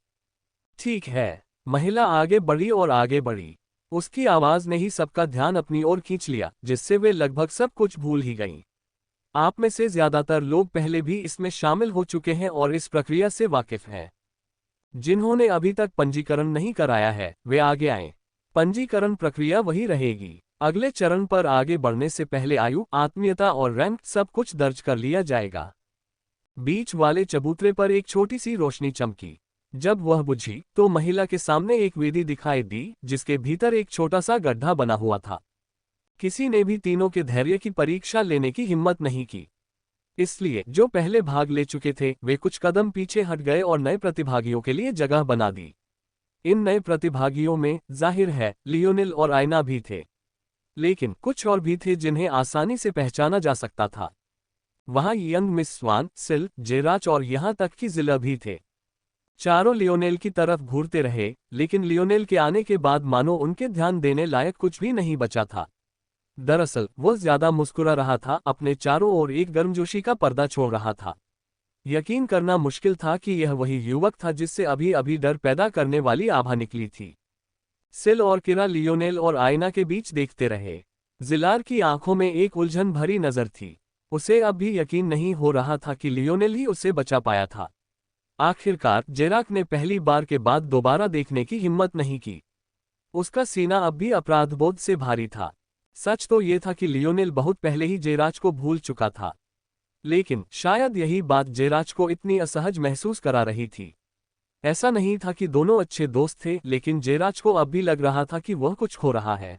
ठीक है, महिला आगे बढ़ी और आगे बढ़ी। उसकी आवाज ने ही सबका ध्यान अपनी ओर खींच लिया, जिससे वे लगभग सब कुछ भूल ही गईं। आप में से ज्यादातर लोग पहले भी इसमें शामिल हो चुके हैं और इस प्रक्रिया से वाकिफ हैं। जिन्होंने अभी तक पंजीकरण नहीं कराया है, वे आगे आएं। पंजीकरण प्रक्रिया वही रहेगी। अगले चरण पर आगे बढ़ने से पहले आयु, आत्मीयता और रैंक सब कुछ दर्ज कर लिया जाएगा। बीच वाले चबूतरे पर एक छोटी सी रोशनी चमकी। जब वह बुझी तो महिला के सामने एक वेदी दिखाई दी, जिसके भीतर एक छोटा सा गड्ढा बना हुआ था। किसी ने भी तीनों के धैर्य की परीक्षा लेने की हिम्मत नहीं की। इसलिए जो पहले भाग ले चुके थे वे कुछ कदम पीछे हट गए और नए प्रतिभागियों के लिए जगह बना दी। इन नए प्रतिभागियों में जाहिर है लियोनेल और आयना भी थे, लेकिन कुछ और भी थे जिन्हें आसानी से पहचाना जा सकता था। वहां यंग मिस स्वान, सिल, जेराच और यहां तक कि जिला भी थे। चारों लियोनेल की तरफ घूरते रहे, लेकिन लियोनेल के आने के बाद मानो उनके ध्यान देने लायक कुछ भी नहीं बचा था। दरअसल वो ज्यादा मुस्कुरा रहा था, अपने चारों ओर एक गर्मजोशी का पर्दा छोड़ रहा था। यकीन करना मुश्किल था कि यह वही युवक था जिससे अभी अभी डर पैदा करने वाली आभा निकली थी। सिल और किरा लियोनेल और आयना के बीच देखते रहे। जिलार की आंखों में एक उलझन भरी नजर थी। उसे अब भी यकीन नहीं हो रहा था कि लियोनेल ही उसे बचा पाया था। आखिरकार जेराक ने पहली बार के बाद दोबारा देखने की हिम्मत नहीं की। उसका सीना अब भी अपराधबोध से भारी था। सच तो ये था कि लियोनेल बहुत पहले ही जेराच को भूल चुका था, लेकिन शायद यही बात जेराच को इतनी असहज महसूस करा रही थी। ऐसा नहीं था कि दोनों अच्छे दोस्त थे, लेकिन जेराच को अब भी लग रहा था कि वह कुछ खो रहा है।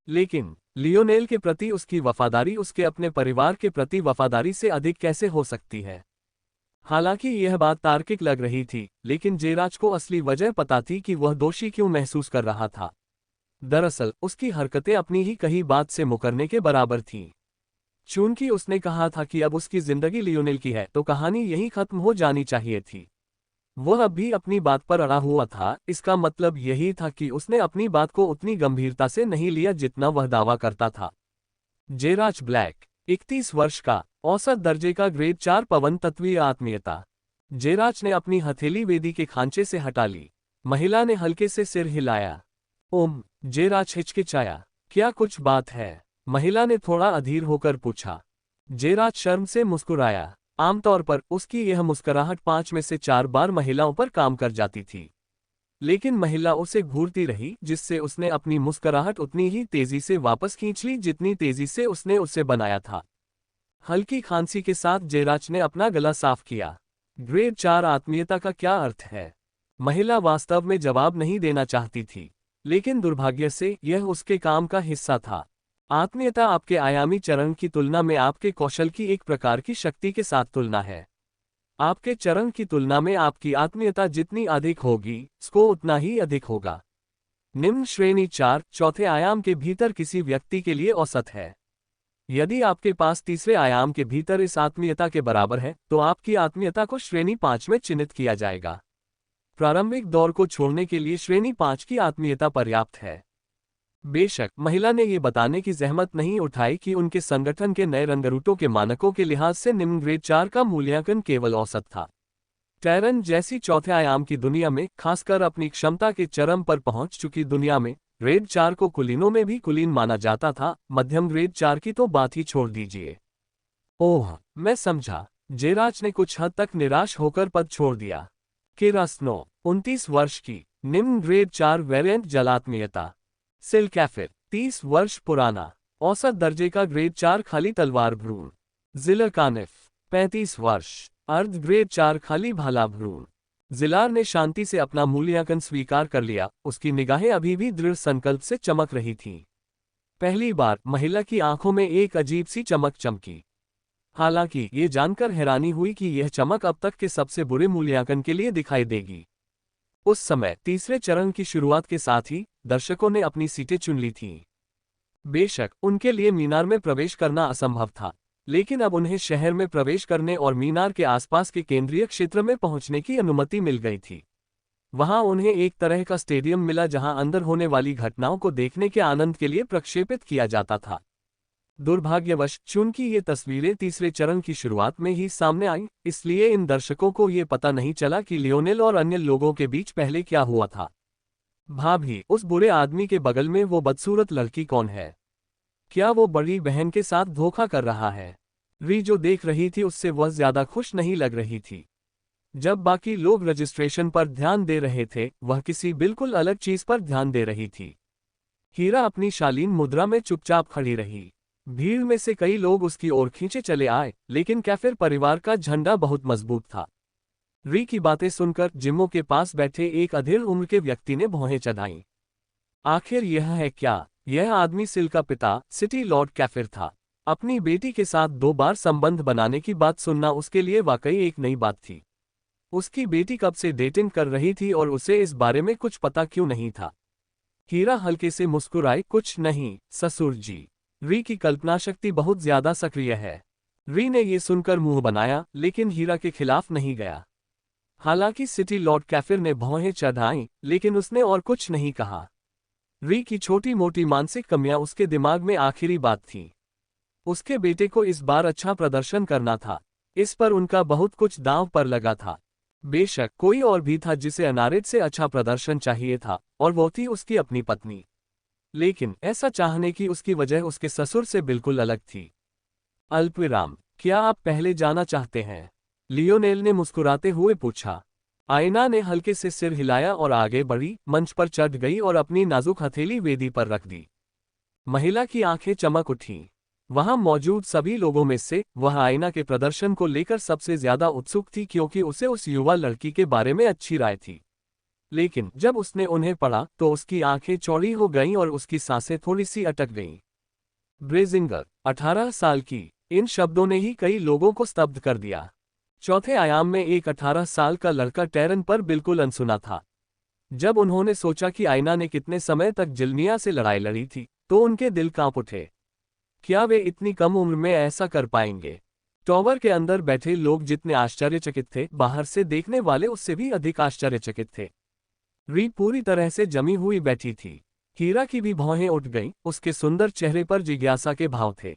लेकिन लियोनेल के प्रति उसकी वफादारी उसके अपने परिवार के प्रति वफादारी से अधिक कैसे हो सकती है? हालांकि यह बात तार्किक लग रही थी, लेकिन जेराच को असली वजह पता थी कि वह दोषी क्यों महसूस कर रहा था। दरअसल उसकी हरकतें अपनी ही कही बात से मुकरने के बराबर थीं। चूंकि उसने कहा था कि अब उसकी जिंदगी लियोनेल की है, तो कहानी यहीं खत्म हो जानी चाहिए थी। वह अब भी अपनी बात पर अड़ा हुआ था। इसका मतलब यही था कि उसने अपनी बात को उतनी गंभीरता से नहीं लिया जितना वह दावा करता था। जेराच ब्लैक, 31 वर्ष का, औसत दर्जे का ग्रेड 4 पवन तत्वीय आत्मीयता। जेराच ने अपनी हथेली वेदी के खांचे से हटा ली। महिला ने हल्के से सिर हिलाया। जेराच हिचकिचाया। क्या कुछ बात है? महिला ने थोड़ा अधीर होकर पूछा। जेराच शर्म से मुस्कुराया। आमतौर पर उसकी यह मुस्कुराहट 5 में से 4 बार महिलाओं पर काम कर जाती थी, लेकिन महिला उसे घूरती रही, जिससे उसने अपनी मुस्कुराहट उतनी ही तेजी से वापस खींच ली जितनी तेजी से उसने उसे बनाया था। हल्की खांसी के साथ जेराच ने अपना गला साफ किया। ग्रेड 4 आत्मीयता का क्या अर्थ है? महिला वास्तव में जवाब नहीं देना चाहती थी, लेकिन दुर्भाग्य से यह उसके काम का हिस्सा था। आत्मीयता आपके आयामी चरण की तुलना में आपके कौशल की एक प्रकार की शक्ति के साथ तुलना है। आपके चरण की तुलना में आपकी आत्मीयता जितनी अधिक होगी, स्कोर उतना ही अधिक होगा। निम्न श्रेणी 4 चौथे आयाम के भीतर किसी व्यक्ति के लिए औसत है। यदि आपके पास तीसरे आयाम के भीतर इस आत्मीयता के बराबर है, तो आपकी आत्मीयता को श्रेणी 5 में चिन्हित किया जाएगा। प्रारंभिक दौर को छोड़ने के लिए श्रेणी 5 की आत्मीयता पर्याप्त है। बेशक महिला ने ये बताने की जहमत नहीं उठाई कि उनके संगठन के नए रंगरूटों के मानकों के लिहाज से निम्न ग्रेड 4 का मूल्यांकन केवल औसत था। टैरन जैसी चौथे आयाम की दुनिया में, खासकर अपनी क्षमता के चरम पर पहुंच चुकी दुनिया में, ग्रेड 4 को कुलीनों में भी कुलीन माना जाता था, मध्यम ग्रेड 4 की तो बात ही छोड़ दीजिए। ओह, मैं समझा। जेराज ने कुछ हद तक निराश होकर पद छोड़ दिया। किरास्नो, 29 वर्ष की, निम्न ग्रेड 4 वेरिएंट जलात्मीयता। सिल कैफिर, 30 वर्ष पुराना, औसत दर्जे का ग्रेड 4 खाली तलवार भ्रूण। जिलर कानिफ, 35 वर्ष, अर्ध ग्रेड 4 खाली भाला भ्रूण। जिलार ने शांति से अपना मूल्यांकन स्वीकार कर लिया, उसकी निगाहें अभी भी दृढ़ संकल्प से चमक रही थीं। पहली बार महिला की आंखों में एक अजीब सी चमक चमकी। हालांकि ये जानकर हैरानी हुई कि यह चमक अब तक के सबसे बुरे मूल्यांकन के लिए दिखाई देगी। उस समय तीसरे चरण की शुरुआत के साथ ही दर्शकों ने अपनी सीटें चुन ली थीं। बेशक उनके लिए मीनार में प्रवेश करना असंभव था, लेकिन अब उन्हें शहर में प्रवेश करने और मीनार के आसपास के केंद्रीय क्षेत्र में पहुंचने की अनुमति मिल गई थी। वहां उन्हें एक तरह का स्टेडियम मिला जहां अंदर होने वाली घटनाओं को देखने के आनंद के लिए प्रक्षेपित किया जाता था। दुर्भाग्यवश चूंकि ये तस्वीरें तीसरे चरण की शुरुआत में ही सामने आईं, इसलिए इन दर्शकों को ये पता नहीं चला कि लियोनेल और अन्य लोगों के बीच पहले क्या हुआ था। भाभी, उस बुरे आदमी के बगल में वो बदसूरत लड़की कौन है? क्या वो बड़ी बहन के साथ धोखा कर रहा है? री जो देख रही थी उससे वह ज्यादा खुश नहीं लग रही थी। जब बाकी लोग रजिस्ट्रेशन पर ध्यान दे रहे थे, वह किसी बिल्कुल अलग चीज पर ध्यान दे रही थी। हीरा अपनी शालीन मुद्रा में चुपचाप खड़ी रही। भीड़ में से कई लोग उसकी ओर खींचे चले आए, लेकिन कैफिर परिवार का झंडा बहुत मजबूत था। री की बातें सुनकर जिम्मो के पास बैठे एक अधेड़ उम्र के व्यक्ति ने भौहें चढ़ाईं। आखिर यह है क्या? यह आदमी सिल का पिता सिटी लॉर्ड कैफिर था। अपनी बेटी के साथ 2 बार संबंध बनाने की बात सुनना उसके लिए वाकई एक नई बात थी। उसकी बेटी कब से डेटिंग कर रही थी और उसे इस बारे में कुछ पता क्यों नहीं था? हीरा हल्के से मुस्कुराई, कुछ नहीं ससुर जी। री की कल्पना शक्ति बहुत ज्यादा सक्रिय है। री ने यह सुनकर मुंह बनाया, लेकिन हीरा के खिलाफ नहीं गया। हालांकि सिटी लॉर्ड कैफिर ने भौहें चढ़ाईं, लेकिन उसने और कुछ नहीं कहा। री की छोटी मोटी मानसिक कमियां उसके दिमाग में आखिरी बात थी। उसके बेटे को इस बार अच्छा प्रदर्शन करना था। इस पर उनका बहुत कुछ दांव पर लगा था। बेशक कोई और भी था जिसे अनारित से अच्छा प्रदर्शन चाहिए था, और वो थी उसकी अपनी पत्नी। लेकिन ऐसा चाहने की उसकी वजह उसके ससुर से बिल्कुल अलग थी। अल्पविराम, क्या आप पहले जाना चाहते हैं? लियोनेल ने मुस्कुराते हुए पूछा। आयना ने हल्के से सिर हिलाया और आगे बढ़ी, मंच पर चढ़ गई और अपनी नाजुक हथेली वेदी पर रख दी। महिला की आंखें चमक उठीं। वहां मौजूद सभी लोगों में से वह आयना के प्रदर्शन को लेकर सबसे ज्यादा उत्सुक थी, क्योंकि उसे उस युवा लड़की के बारे में अच्छी राय थी। लेकिन जब उसने उन्हें पढ़ा तो उसकी आंखें चौड़ी हो गईं और उसकी सांसें थोड़ी सी अटक गईं। ब्रेजिंगर, 18 साल की, इन शब्दों ने ही कई लोगों को स्तब्ध कर दिया। चौथे आयाम में एक 18 साल का लड़का टैरन पर बिल्कुल अनसुना था। जब उन्होंने सोचा कि आयना ने कितने समय तक जिल्मिया से लड़ाई लड़ी थी, तो उनके दिल कांप उठे। क्या वे इतनी कम उम्र में ऐसा कर पाएंगे? टॉवर के अंदर बैठे लोग जितने आश्चर्यचकित थे, बाहर से देखने वाले उससे भी अधिक आश्चर्यचकित थे। री पूरी तरह से जमी हुई बैठी थी। हीरा की भी भौहें उठ गईं, उसके सुंदर चेहरे पर जिज्ञासा के भाव थे।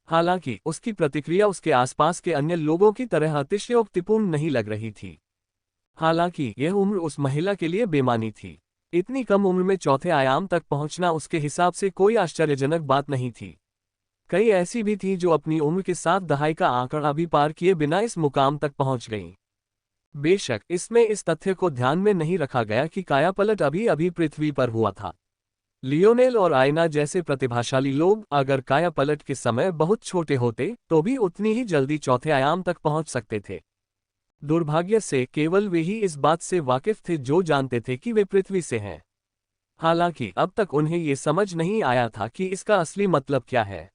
हालांकि उसकी प्रतिक्रिया उसके आसपास के अन्य लोगों की तरह अतिशयोक्तिपूर्ण नहीं लग रही थी। हालांकि यह उम्र उस महिला के लिए बेमानी थी। इतनी कम उम्र में चौथे आयाम तक पहुंचना उसके हिसाब से कोई आश्चर्यजनक बात नहीं थी। कई ऐसी भी थीं जो अपनी उम्र के साथ दहाई का आंकड़ा भी पार किए बिना इस मुकाम तक पहुंच गईं। बेशक इसमें इस तथ्य को ध्यान में नहीं रखा गया कि कायापलट अभी अभी पृथ्वी पर हुआ था। लियोनेल और आयना जैसे प्रतिभाशाली लोग अगर कायापलट के समय बहुत छोटे होते तो भी उतनी ही जल्दी चौथे आयाम तक पहुंच सकते थे। दुर्भाग्य से केवल वे ही इस बात से वाकिफ थे जो जानते थे कि वे पृथ्वी से हैं। हालांकि अब तक उन्हें ये समझ नहीं आया था कि इसका असली मतलब क्या है।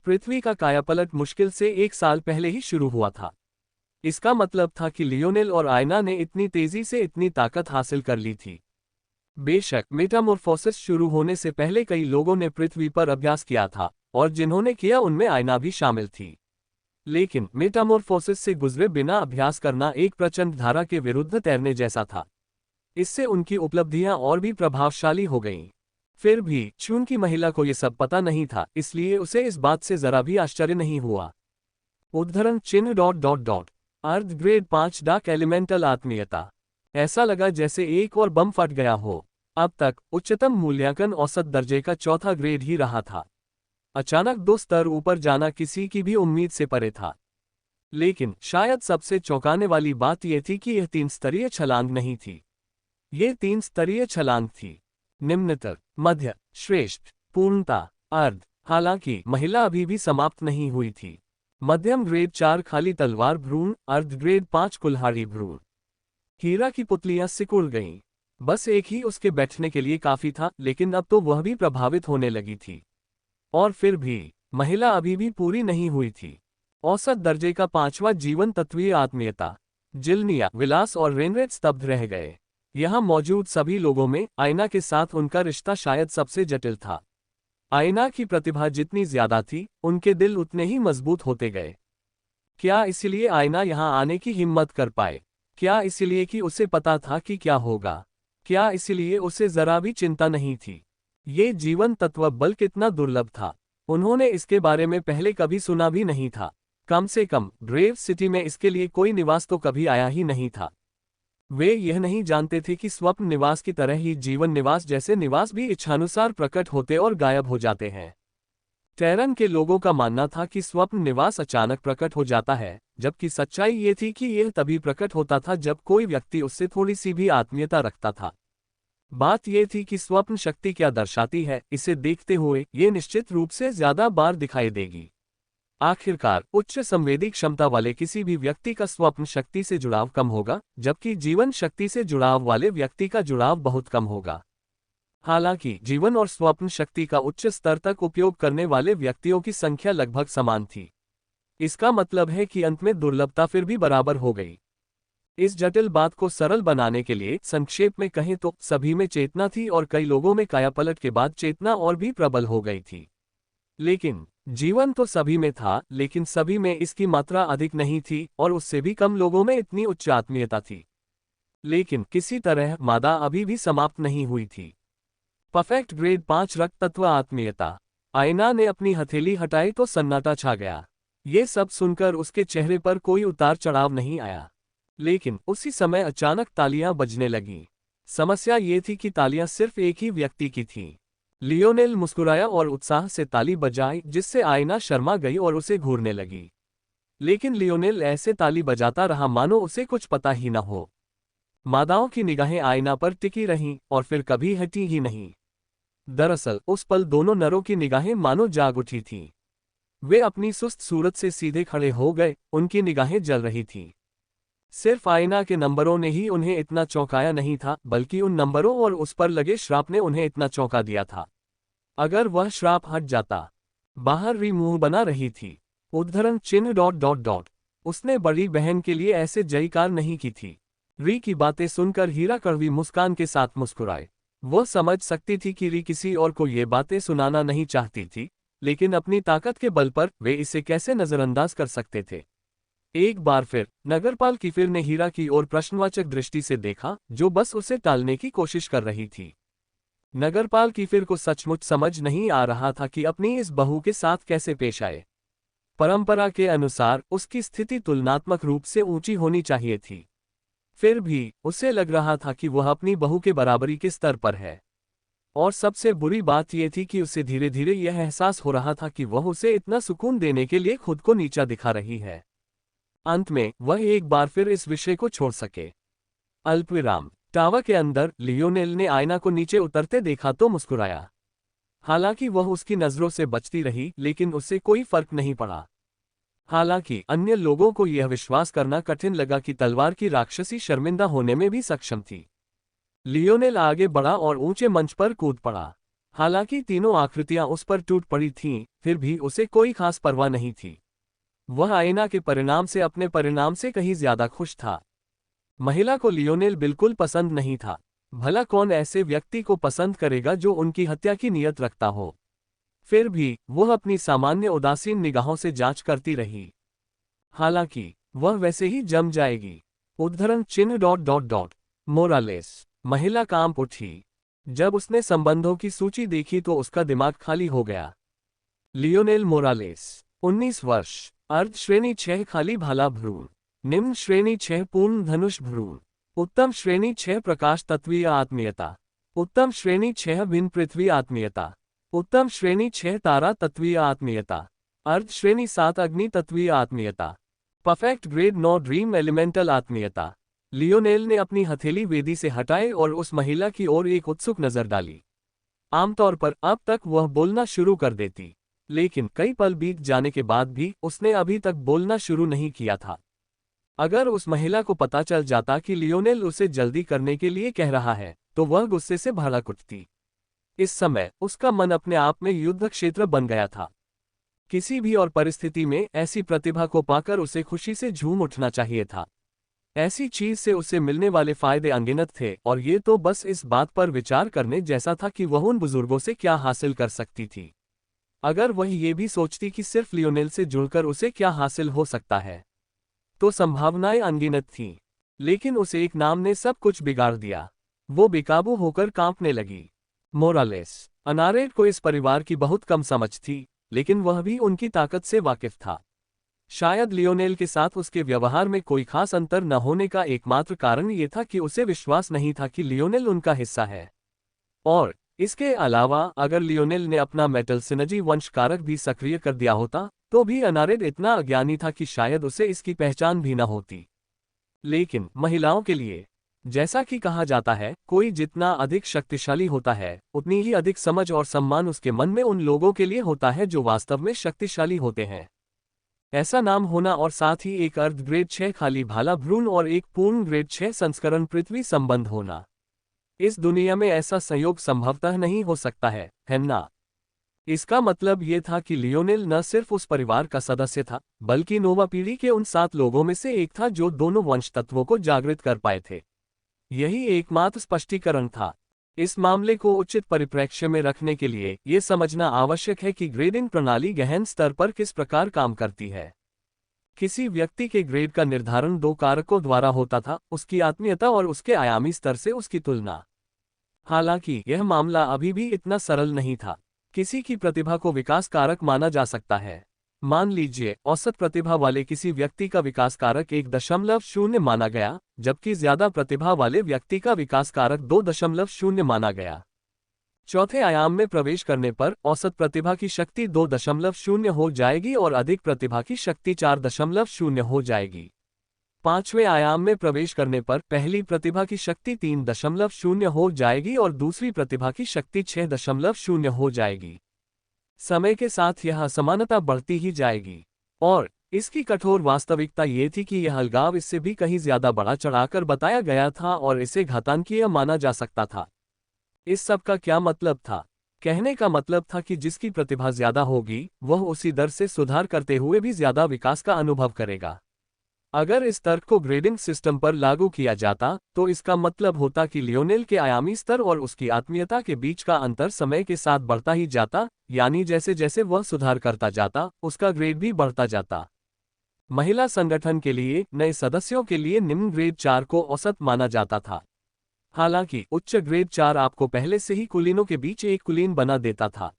पृथ्वी का कायापलट मुश्किल से 1 साल पहले ही शुरू हुआ था। इसका मतलब था कि लियोनेल और आयना ने इतनी तेजी से इतनी ताकत हासिल कर ली थी। बेशक मेटामॉर्फोसिस शुरू होने से पहले कई लोगों ने पृथ्वी पर अभ्यास किया था, और जिन्होंने किया उनमें आयना भी शामिल थी। लेकिन मेटामॉर्फोसिस से गुजरे बिना अभ्यास करना एक प्रचंड धारा के विरुद्ध तैरने जैसा था। इससे उनकी उपलब्धियां और भी प्रभावशाली हो गईं। फिर भी चूंकि महिला को यह सब पता नहीं था, इसलिए उसे इस बात से जरा भी आश्चर्य नहीं हुआ। उद्धरण चिन्ह ... अर्ध ग्रेड 5 डार्क एलिमेंटल आत्मीयता। ऐसा लगा जैसे एक और बम फट गया हो। अब तक उच्चतम मूल्यांकन औसत दर्जे का चौथा ग्रेड ही रहा था। अचानक 2 स्तर ऊपर जाना किसी की भी उम्मीद से परे था। लेकिन शायद सबसे चौंकाने वाली बात यह थी कि यह 3 स्तरीय छलांग नहीं थी। ये 3 स्तरीय छलांग थी। निम्नतर, मध्य, श्रेष्ठ, पूर्णता, अर्ध। हालांकि महिला अभी भी समाप्त नहीं हुई थी। मध्यम ग्रेड 4 खाली तलवार भ्रूण, अर्ध ग्रेड 5 कुल्हाड़ी भ्रूण। हीरा की पुतलियां सिकुड़ गईं। बस एक ही उसके बैठने के लिए काफी था, लेकिन अब तो वह भी प्रभावित होने लगी थी। और फिर भी महिला अभी भी पूरी नहीं हुई थी। औसत दर्जे का 5वां जीवन तत्वीय आत्मीयता। जिल्निया, विलास और रेनरेट स्तब्ध रह गए। यहां मौजूद सभी लोगों में आयना के साथ उनका रिश्ता शायद सबसे जटिल था। आयना की प्रतिभा जितनी ज्यादा थी, उनके दिल उतने ही मजबूत होते गए। क्या इसलिए आयना यहां आने की हिम्मत कर पाए? क्या इसलिए कि उसे पता था कि क्या होगा? क्या इसलिए उसे जरा भी चिंता नहीं थी? ये जीवन तत्व बल कितना दुर्लभ था। उन्होंने इसके बारे में पहले कभी सुना भी नहीं था। कम से कम ग्रेव सिटी में इसके लिए कोई निवास तो कभी आया ही नहीं था। वे यह नहीं जानते थे कि स्वप्न निवास की तरह ही जीवन निवास जैसे निवास भी इच्छानुसार प्रकट होते और गायब हो जाते हैं। टेरन के लोगों का मानना था कि स्वप्न निवास अचानक प्रकट हो जाता है, जबकि सच्चाई ये थी कि यह तभी प्रकट होता था जब कोई व्यक्ति उससे थोड़ी सी भी आत्मीयता रखता था। बात यह थी कि स्वप्न शक्ति क्या दर्शाती है, इसे देखते हुए ये निश्चित रूप से ज्यादा बार दिखाई देगी। आखिरकार उच्च संवेदी क्षमता वाले किसी भी व्यक्ति का स्वप्न शक्ति से जुड़ाव कम होगा, जबकि जीवन शक्ति से जुड़ाव वाले व्यक्ति का जुड़ाव बहुत कम होगा। हालांकि जीवन और स्वप्न शक्ति का उच्च स्तर तक उपयोग करने वाले व्यक्तियों की संख्या लगभग समान थी। इसका मतलब है कि अंत में दुर्लभता फिर भी बराबर हो गई। इस जटिल बात को सरल बनाने के लिए संक्षेप में कहें तो सभी में चेतना थी और कई लोगों में कायापलट के बाद चेतना और भी प्रबल हो गई थी। लेकिन जीवन तो सभी में था, लेकिन सभी में इसकी मात्रा अधिक नहीं थी और उससे भी कम लोगों में इतनी उच्च आत्मीयता थी। लेकिन किसी तरह मादा अभी भी समाप्त नहीं हुई थी। परफेक्ट ग्रेड 5 रक्त तत्व आत्मीयता। आयना ने अपनी हथेली हटाई तो सन्नाटा छा गया। ये सब सुनकर उसके चेहरे पर कोई उतार चढ़ाव नहीं आया। लेकिन उसी समय अचानक तालियां बजने लगीं। समस्या ये थी कि तालियां सिर्फ एक ही व्यक्ति की थीं। लियोनेल मुस्कुराया और उत्साह से ताली बजाई, जिससे आयना शर्मा गई और उसे घूरने लगी। लेकिन लियोनेल ऐसे ताली बजाता रहा मानो उसे कुछ पता ही न हो। मादाओं की निगाहें आयना पर टिकी रहीं और फिर कभी हटी ही नहीं। दरअसल उस पल दोनों नरों की निगाहें मानो जाग उठी थीं। वे अपनी सुस्त सूरत से सीधे खड़े हो गए, उनकी निगाहें जल रही थीं। सिर्फ आयना के नंबरों ने ही उन्हें इतना चौंकाया नहीं था, बल्कि उन नंबरों और उस पर लगे श्राप ने उन्हें इतना चौंका दिया था। अगर वह श्राप हट जाता। बाहर री मुंह बना रही थी। उद्धरण चिन्ह ... उसने बड़ी बहन के लिए ऐसे जयकार नहीं की थी। री की बातें सुनकर हीरा कड़वी मुस्कान के साथ मुस्कुराए। वह समझ सकती थी कि री किसी और को ये बातें सुनाना नहीं चाहती थी, लेकिन अपनी ताकत के बल पर वे इसे कैसे नजरअंदाज कर सकते थे। एक बार फिर नगरपाल कीफिर ने हीरा की ओर प्रश्नवाचक दृष्टि से देखा, जो बस उसे टालने की कोशिश कर रही थी। नगरपाल कीफिर को सचमुच समझ नहीं आ रहा था कि अपनी इस बहू के साथ कैसे पेश आए। परंपरा के अनुसार उसकी स्थिति तुलनात्मक रूप से ऊंची होनी चाहिए थी। फिर भी उसे लग रहा था कि वह अपनी बहू के बराबरी के स्तर पर है। और सबसे बुरी बात यह थी कि उसे धीरे धीरे यह एहसास हो रहा था कि वह उसे इतना सुकून देने के लिए खुद को नीचा दिखा रही है। अंत में वह एक बार फिर इस विषय को छोड़ सके। अल्पविराम। टावर के अंदर लियोनेल ने आयना को नीचे उतरते देखा तो मुस्कुराया। हालांकि वह उसकी नजरों से बचती रही, लेकिन उससे कोई फर्क नहीं पड़ा। हालांकि अन्य लोगों को यह विश्वास करना कठिन लगा कि तलवार की राक्षसी शर्मिंदा होने में भी सक्षम थी। लियोनेल आगे बढ़ा और ऊंचे मंच पर कूद पड़ा। हालांकि तीनों आकृतियां उस पर टूट पड़ी थीं, फिर भी उसे कोई खास परवाह नहीं थी। वह आयना के परिणाम से अपने परिणाम से कहीं ज्यादा खुश था। महिला को लियोनेल बिल्कुल पसंद नहीं था। भला कौन ऐसे व्यक्ति को पसंद करेगा जो उनकी हत्या की नीयत रखता हो। फिर भी वह अपनी सामान्य उदासीन निगाहों से जांच करती रही। हालांकि वह वैसे ही जम जाएगी। उद्धरण चिन्ह ... मोरालेस। महिला कांप उठी। जब उसने संबंधों की सूची देखी तो उसका दिमाग खाली हो गया। लियोनेल मोरालेस, 19 वर्ष, अर्ध श्रेणी 6 खाली भाला भ्रूण, निम्न श्रेणी 6 पूर्ण धनुष भ्रूण, उत्तम श्रेणी 6 प्रकाश तत्वीय आत्मीयता, उत्तम श्रेणी 6 भिन्न पृथ्वी आत्मीयता। उत्तम श्रेणी 6 तारा तत्वीय आत्मीयता। अर्ध श्रेणी 7 अग्नि तत्वीय आत्मीयता। परफेक्ट ग्रेड 9 ड्रीम एलिमेंटल आत्मीयता। लियोनेल ने अपनी हथेली वेदी से हटाए और उस महिला की ओर एक उत्सुक नजर डाली। आमतौर पर अब तक वह बोलना शुरू कर देती, लेकिन कई पल बीत जाने के बाद भी उसने अभी तक बोलना शुरू नहीं किया था। अगर उस महिला को पता चल जाता कि लियोनेल उसे जल्दी करने के लिए कह रहा है, तो वह गुस्से से भड़क उठती। इस समय उसका मन अपने आप में युद्ध क्षेत्र बन गया था। किसी भी और परिस्थिति में ऐसी प्रतिभा को पाकर उसे खुशी से झूम उठना चाहिए था। ऐसी चीज से उसे मिलने वाले फायदे अनगिनत थे, और ये तो बस इस बात पर विचार करने जैसा था कि वह उन बुजुर्गों से क्या हासिल कर सकती थी। अगर वह ये भी सोचती कि सिर्फ लियोनेल से जुड़कर उसे क्या हासिल हो सकता है, तो संभावनाएं अनगिनत थीं। लेकिन उस एक नाम ने सब कुछ बिगाड़ दिया। वो बेकाबू होकर कांपने लगी। मोरालेस। अनारेट को इस परिवार की बहुत कम समझ थी, लेकिन वह भी उनकी ताकत से वाकिफ था। शायद लियोनेल के साथ उसके व्यवहार में कोई खास अंतर न होने का एकमात्र कारण ये था कि उसे विश्वास नहीं था कि लियोनेल उनका हिस्सा है। और इसके अलावा अगर लियोनेल ने अपना मेटल सिनर्जी वंश कारक भी सक्रिय कर दिया होता, तो भी अनारेट इतना अज्ञानी था कि शायद उसे इसकी पहचान भी न होती। लेकिन महिलाओं के लिए, जैसा कि कहा जाता है, कोई जितना अधिक शक्तिशाली होता है, उतनी ही अधिक समझ और सम्मान उसके मन में उन लोगों के लिए होता है जो वास्तव में शक्तिशाली होते हैं। ऐसा नाम होना और साथ ही एक अर्ध ग्रेड 6 खाली भाला भ्रूण और एक पूर्ण ग्रेड 6 संस्करण पृथ्वी संबंध होना। इस दुनिया में ऐसा संयोग संभवतः नहीं हो सकता है ना? इसका मतलब ये था कि लियोनेल न सिर्फ उस परिवार का सदस्य था, बल्कि नोवा पीढ़ी के उन 7 लोगों में से एक था जो दोनों वंश तत्वों को जागृत कर पाए थे। यही एकमात्र स्पष्टीकरण था। इस मामले को उचित परिप्रेक्ष्य में रखने के लिए ये समझना आवश्यक है कि ग्रेडिंग प्रणाली गहन स्तर पर किस प्रकार काम करती है। किसी व्यक्ति के ग्रेड का निर्धारण 2 कारकों द्वारा होता था, उसकी आत्मीयता और उसके आयामी स्तर से उसकी तुलना। हालांकि यह मामला अभी भी इतना सरल नहीं था। किसी की प्रतिभा को विकास कारक माना जा सकता है। मान लीजिए औसत प्रतिभा वाले किसी व्यक्ति का विकास कारक 1.0 माना गया, जबकि ज्यादा प्रतिभा वाले व्यक्ति का विकास कारक 2.0 माना गया। चौथे आयाम में प्रवेश करने पर औसत प्रतिभा की शक्ति 2.0 हो जाएगी और अधिक प्रतिभा की शक्ति 4.0 हो जाएगी। पांचवें आयाम में प्रवेश करने पर पहली प्रतिभा की शक्ति 3.0 हो जाएगी और दूसरी प्रतिभा की शक्ति 6.0 हो जाएगी। समय के साथ यह असमानता बढ़ती ही जाएगी, और इसकी कठोर वास्तविकता ये थी कि यह अलगाव इससे भी कहीं ज्यादा बढ़ा चढ़ाकर बताया गया था और इसे घातांकीय माना जा सकता था। इस सब का क्या मतलब था? कहने का मतलब था कि जिसकी प्रतिभा ज्यादा होगी, वह उसी दर से सुधार करते हुए भी ज्यादा विकास का अनुभव करेगा। अगर इस तर्क को ग्रेडिंग सिस्टम पर लागू किया जाता, तो इसका मतलब होता कि लियोनेल के आयामी स्तर और उसकी आत्मीयता के बीच का अंतर समय के साथ बढ़ता ही जाता, यानी जैसे जैसे वह सुधार करता जाता, उसका ग्रेड भी बढ़ता जाता। महिला संगठन के लिए नए सदस्यों के लिए निम्न ग्रेड 4 को औसत माना जाता था। हालांकि उच्च ग्रेड 4 आपको पहले से ही कुलीनों के बीच एक कुलीन बना देता था।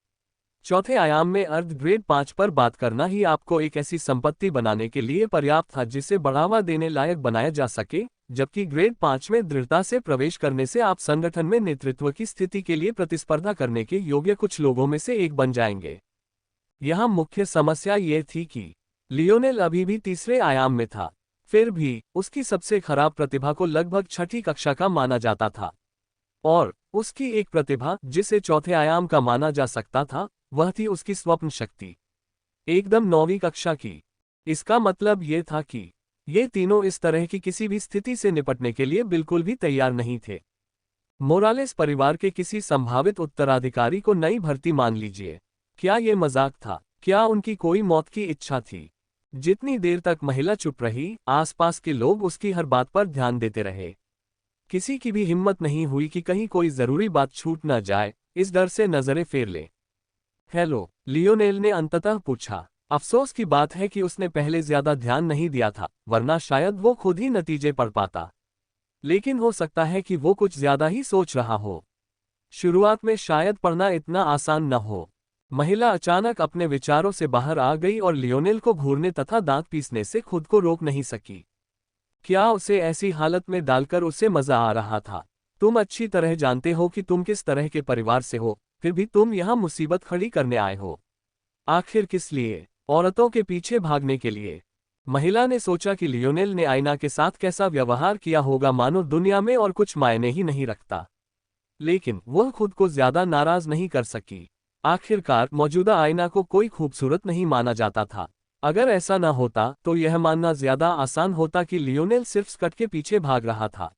चौथे आयाम में अर्ध ग्रेड 5 पर बात करना ही आपको एक ऐसी संपत्ति बनाने के लिए पर्याप्त था जिसे बढ़ावा देने लायक बनाया जा सके, जबकि ग्रेड 5 में दृढ़ता से प्रवेश करने से आप संगठन में नेतृत्व की स्थिति के लिए प्रतिस्पर्धा करने के योग्य कुछ लोगों में से एक बन जाएंगे। यहाँ मुख्य समस्या ये थी कि लियोनेल अभी भी तीसरे आयाम में था, फिर भी उसकी सबसे खराब प्रतिभा को लगभग छठी कक्षा का माना जाता था, और उसकी एक प्रतिभा जिसे चौथे आयाम का माना जा सकता था, वह थी उसकी स्वप्न शक्ति, एकदम 9वीं कक्षा की। इसका मतलब ये था कि ये तीनों इस तरह की किसी भी स्थिति से निपटने के लिए बिल्कुल भी तैयार नहीं थे। मोरालेस परिवार के किसी संभावित उत्तराधिकारी को नई भर्ती मान लीजिए। क्या ये मजाक था? क्या उनकी कोई मौत की इच्छा थी? जितनी देर तक महिला चुप रही, आसपास के लोग उसकी हर बात पर ध्यान देते रहे। किसी की भी हिम्मत नहीं हुई कि कहीं कोई जरूरी बात छूट न जाए, इस डर से नजरें फेर ले। हेलो, लियोनेल ने अंततः पूछा। अफसोस की बात है कि उसने पहले ज्यादा ध्यान नहीं दिया था, वरना शायद वो खुद ही नतीजे पढ़ पाता। लेकिन हो सकता है कि वो कुछ ज्यादा ही सोच रहा हो। शुरुआत में शायद पढ़ना इतना आसान न हो। महिला अचानक अपने विचारों से बाहर आ गई और लियोनेल को घूरने तथा दांत पीसने से खुद को रोक नहीं सकी। क्या उसे ऐसी हालत में डालकर उसे मजा आ रहा था? तुम अच्छी तरह जानते हो कि तुम किस तरह के परिवार से हो, फिर भी तुम यहाँ मुसीबत खड़ी करने आए हो। आखिर किस लिए? औरतों के पीछे भागने के लिए। महिला ने सोचा कि लियोनेल ने आयना के साथ कैसा व्यवहार किया होगा, मानो दुनिया में और कुछ मायने ही नहीं रखता। लेकिन वह खुद को ज्यादा नाराज नहीं कर सकी। आखिरकार मौजूदा आयना को कोई खूबसूरत नहीं माना जाता था। अगर ऐसा न होता तो यह मानना ज्यादा आसान होता कि लियोनेल सिर्फ स्कर्ट के पीछे भाग रहा था।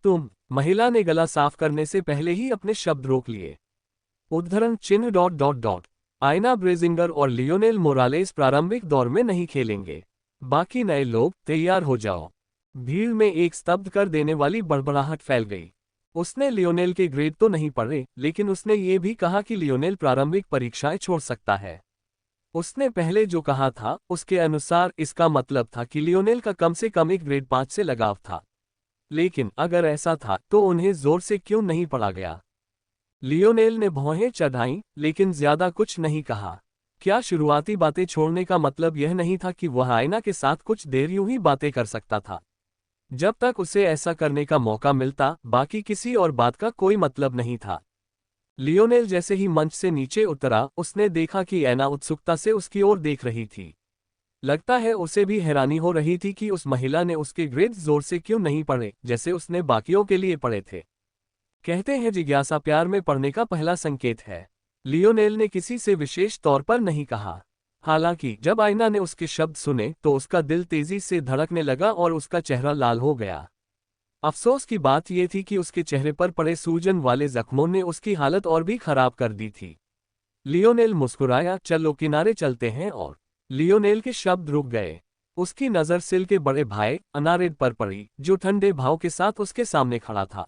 तुम, महिला ने गला साफ करने से पहले ही अपने शब्द रोक लिए। उद्धरण चिन्ह डॉट डॉट डॉट। आयना ब्रेजिंगर और लियोनेल मोरालेस प्रारंभिक दौर में नहीं खेलेंगे। बाकी नए लोग, तैयार हो जाओ। भीड़ में एक स्तब्ध कर देने वाली बड़बड़ाहट फैल गई। उसने लियोनेल के ग्रेड तो नहीं पढ़े, लेकिन उसने ये भी कहा कि लियोनेल प्रारंभिक परीक्षाएं छोड़ सकता है। उसने पहले जो कहा था उसके अनुसार इसका मतलब था कि लियोनेल का कम से कम एक ग्रेड 5 से लगाव था। लेकिन अगर ऐसा था तो उन्हें जोर से क्यों नहीं पढ़ा गया? लियोनेल ने भौहें चढ़ाईं, लेकिन ज्यादा कुछ नहीं कहा। क्या शुरुआती बातें छोड़ने का मतलब यह नहीं था कि वह आयना के साथ कुछ देर यूं ही बातें कर सकता था? जब तक उसे ऐसा करने का मौका मिलता, बाकी किसी और बात का कोई मतलब नहीं था। लियोनेल जैसे ही मंच से नीचे उतरा, उसने देखा कि ऐना उत्सुकता से उसकी ओर देख रही थी। लगता है उसे भी हैरानी हो रही थी कि उस महिला ने उसके ग्रेड्स जोर से क्यों नहीं पढ़े, जैसे उसने बाकियों के लिए पढ़े थे। कहते हैं जिज्ञासा प्यार में पड़ने का पहला संकेत है। लियोनेल ने किसी से विशेष तौर पर नहीं कहा। हालांकि जब आयना ने उसके शब्द सुने तो उसका दिल तेजी से धड़कने लगा और उसका चेहरा लाल हो गया। अफसोस की बात यह थी कि उसके चेहरे पर पड़े सूजन वाले जख्मों ने उसकी हालत और भी खराब कर दी थी। लियोनेल मुस्कुराया, चलो किनारे चलते हैं। और लियोनेल के शब्द रुक गए। उसकी नज़र सिल के बड़े भाई अनारेड पर पड़ी, जो ठंडे भाव के साथ उसके सामने खड़ा था।